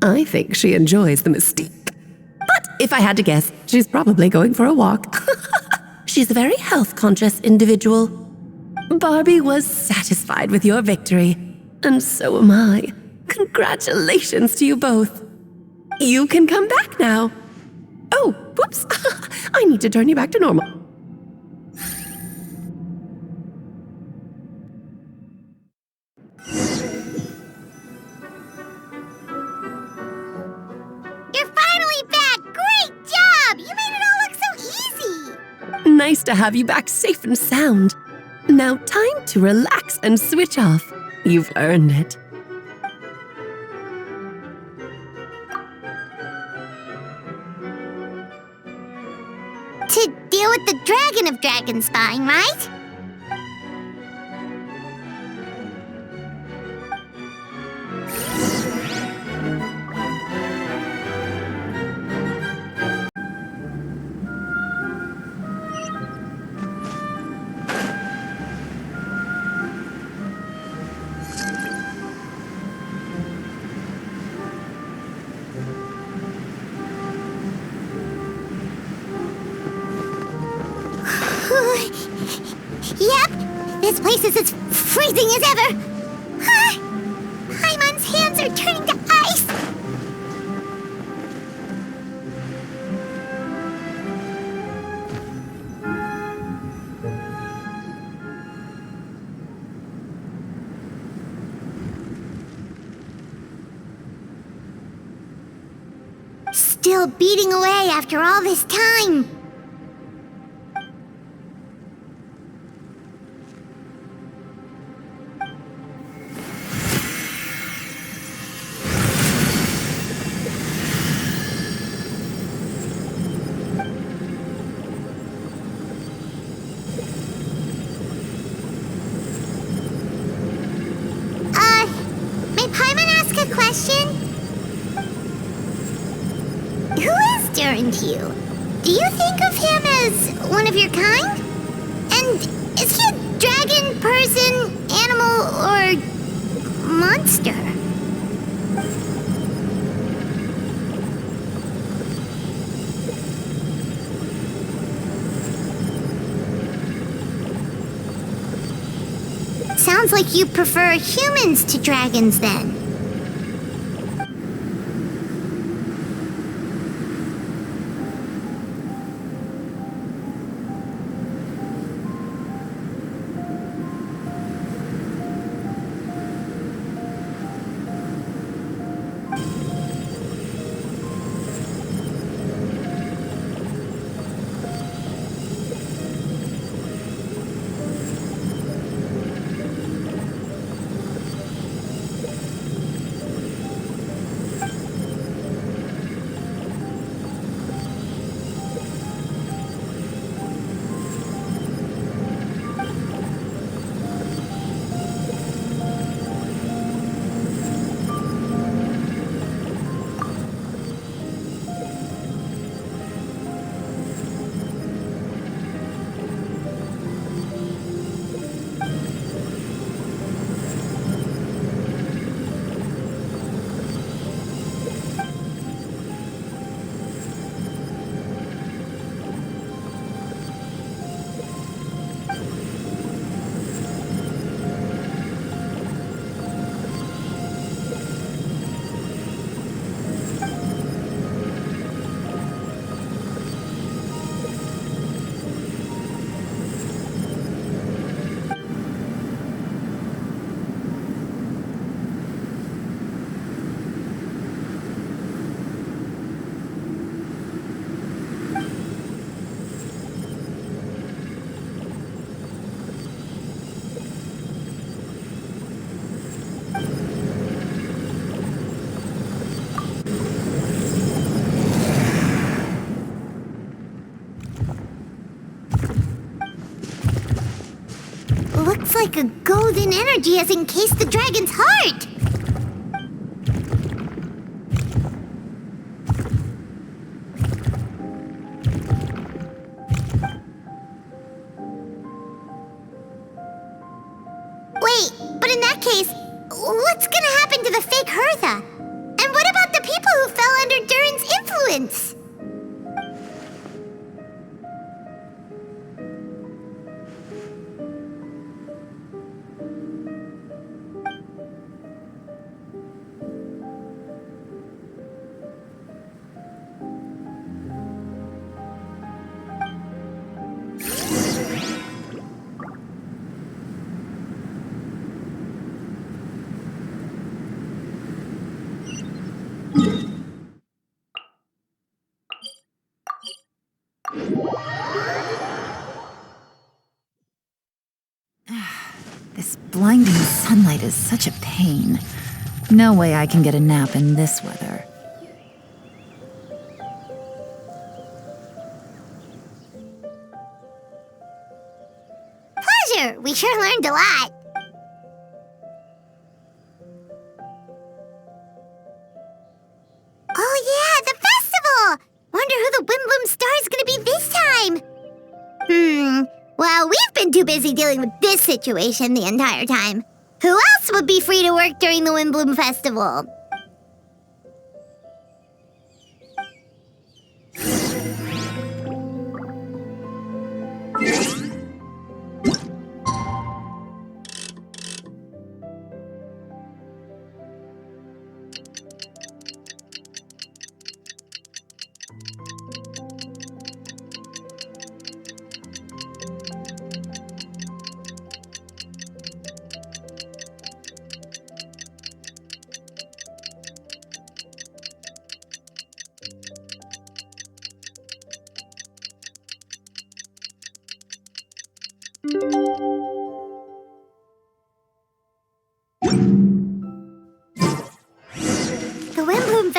[SPEAKER 19] I think she enjoys the mystique. But if I had to guess, she's probably going for a walk. She's a very health-conscious individual. Barbie was satisfied with your victory. And so am I. Congratulations to you both. You can come back now. Oh, whoops. I need to turn you back to normal.
[SPEAKER 1] You're finally back! Great job! You made it all look so easy!
[SPEAKER 19] Nice to have you back safe and sound. Now time to relax and switch off. You've earned it.
[SPEAKER 1] To deal with the dragon of Dragonspine, right? This place is as freezing as ever. Paimon's hands are turning to ice. Still beating away after all this time. May Paimon ask a question? Who is Durin to you? Do you think of him as one of your kind? And is he a dragon, person, animal, or monster? Sounds like you prefer humans to dragons then. Looks like a golden energy has encased the dragon's heart. Wait, but in that case, what's gonna happen to the fake Khaenri'ah? And what about the people who fell under Durin's influence?
[SPEAKER 2] This blinding sunlight is such a pain. No way I can get a nap in this weather.
[SPEAKER 1] Pleasure! We sure learned a lot. Oh yeah, the festival! Wonder who the Windbloom Star is gonna be this time. Well, we've been too busy dealing with this situation the entire time. Who else would be free to work during the Windbloom Festival?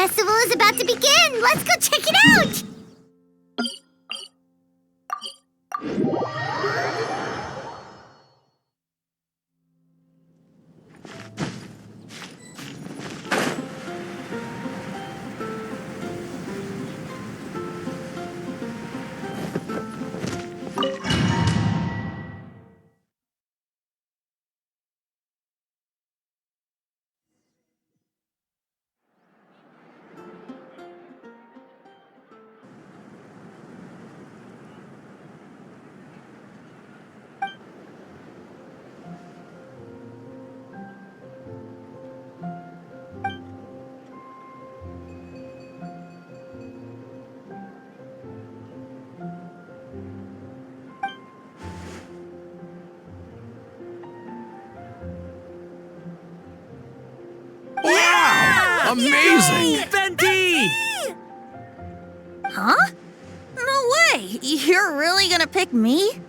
[SPEAKER 1] festival is about to begin! Let's go check it out!
[SPEAKER 11] Wow! Amazing!
[SPEAKER 3] Venti!
[SPEAKER 10] Huh? No way! You're really gonna pick me?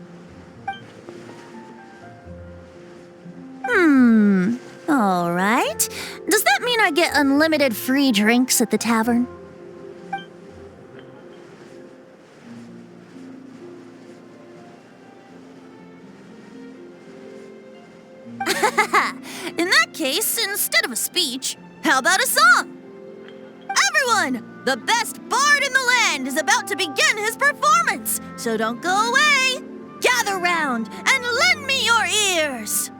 [SPEAKER 10] Alright. Does that mean I get unlimited free drinks at the tavern? In that case, instead of a speech, how about a song? Everyone! The best bard in the land is about to begin his performance, so don't go away! Gather round and lend me your ears!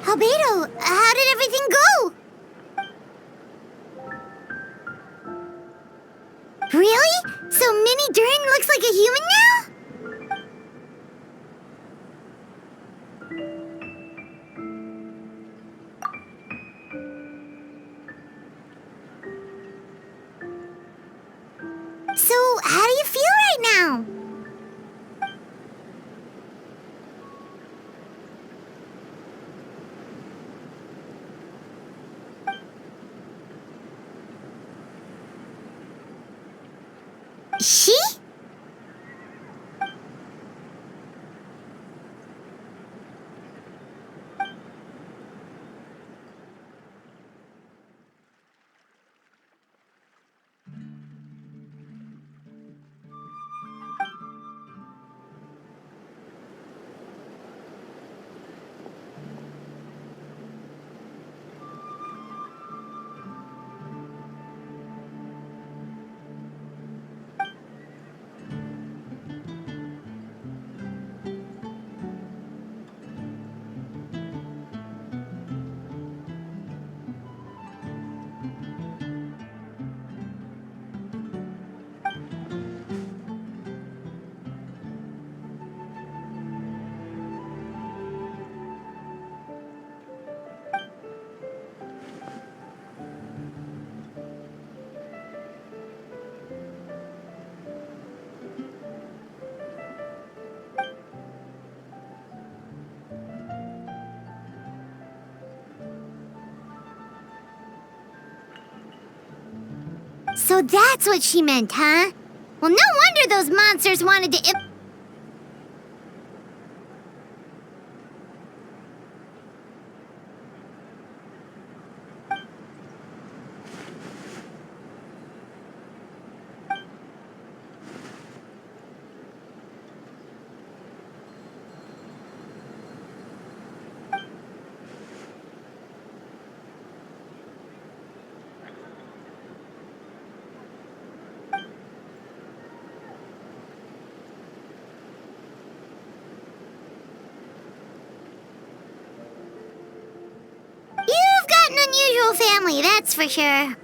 [SPEAKER 1] Albedo, how did everything go? Really? So Mini Durin looks like a human now? So, how do you feel right now? She? So that's what she meant, huh? Well, no wonder those monsters wanted to... You've got an unusual family, that's for sure.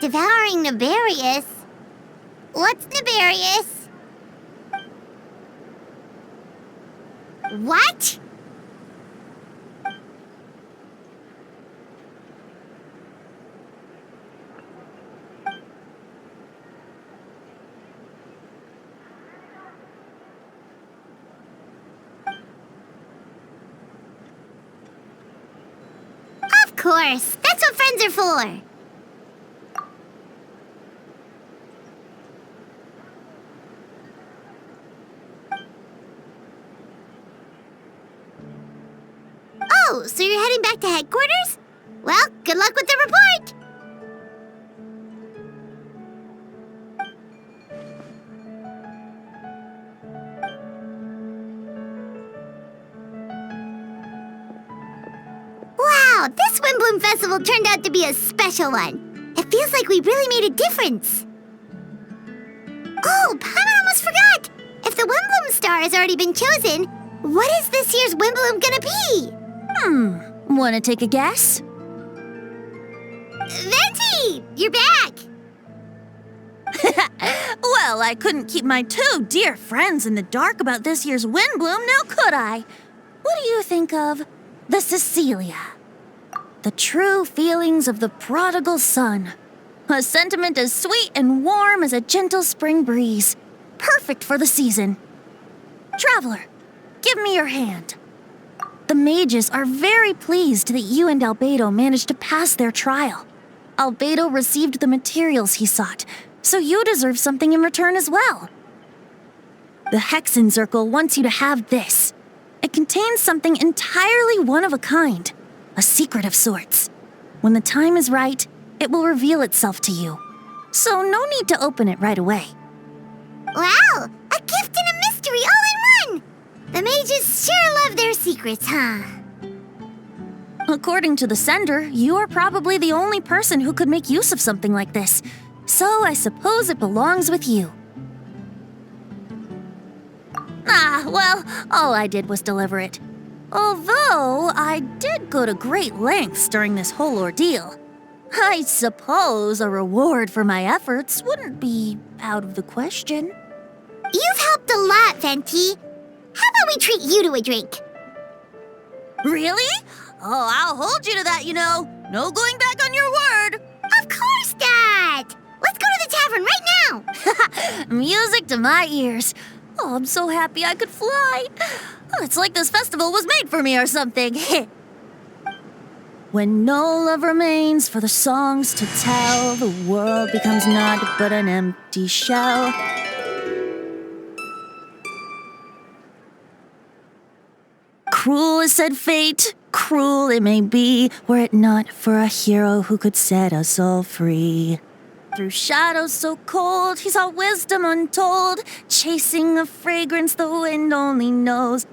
[SPEAKER 1] Devouring nefarious? What's nefarious? What? Of course, that's what friends are for. Oh, so you're heading back to headquarters? Well, good luck with the report! Wow, this Windbloom Festival turned out to be a special one. It feels like we really made a difference. Oh, Paimon almost forgot! If the Windbloom star has already been chosen, what is this year's Windbloom gonna be?
[SPEAKER 10] Wanna take a guess?
[SPEAKER 1] Venti! You're back!
[SPEAKER 10] Well, I couldn't keep my two dear friends in the dark about this year's Windbloom, now could I? What do you think of the Cecilia? The true feelings of the prodigal son. A sentiment as sweet and warm as a gentle spring breeze. Perfect for the season. Traveler, give me your hand. The mages are very pleased that you and Albedo managed to pass their trial. Albedo received the materials he sought, so you deserve something in return as well. The Hexenzirkel wants you to have this. It contains something entirely one of a kind, a secret of sorts. When the time is right, it will reveal itself to you. So no need to open it right away.
[SPEAKER 1] Wow, a gift and a mystery all in one! The mages sure love their secrets, huh?
[SPEAKER 10] According to the sender, you are probably the only person who could make use of something like this. So I suppose it belongs with you. Well, all I did was deliver it. Although I did go to great lengths during this whole ordeal. I suppose a reward for my efforts wouldn't be out of the question.
[SPEAKER 1] You've helped a lot, Venti. How about we treat you to a drink?
[SPEAKER 10] Really? Oh, I'll hold you to that, you know. No going back on your word.
[SPEAKER 1] Of course not! Let's go to the tavern right now!
[SPEAKER 10] Music to my ears. Oh, I'm so happy I could fly. Oh, it's like this festival was made for me or something. When no love remains for the songs to tell, the world becomes naught but an empty shell. Cruel is said fate, cruel it may be, were it not for a hero who could set us all free. Through shadows so cold, he saw wisdom untold, chasing a fragrance the wind only knows.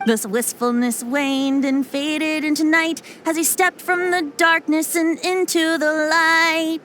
[SPEAKER 10] This wistfulness waned and faded into night as he stepped from the darkness and into the light.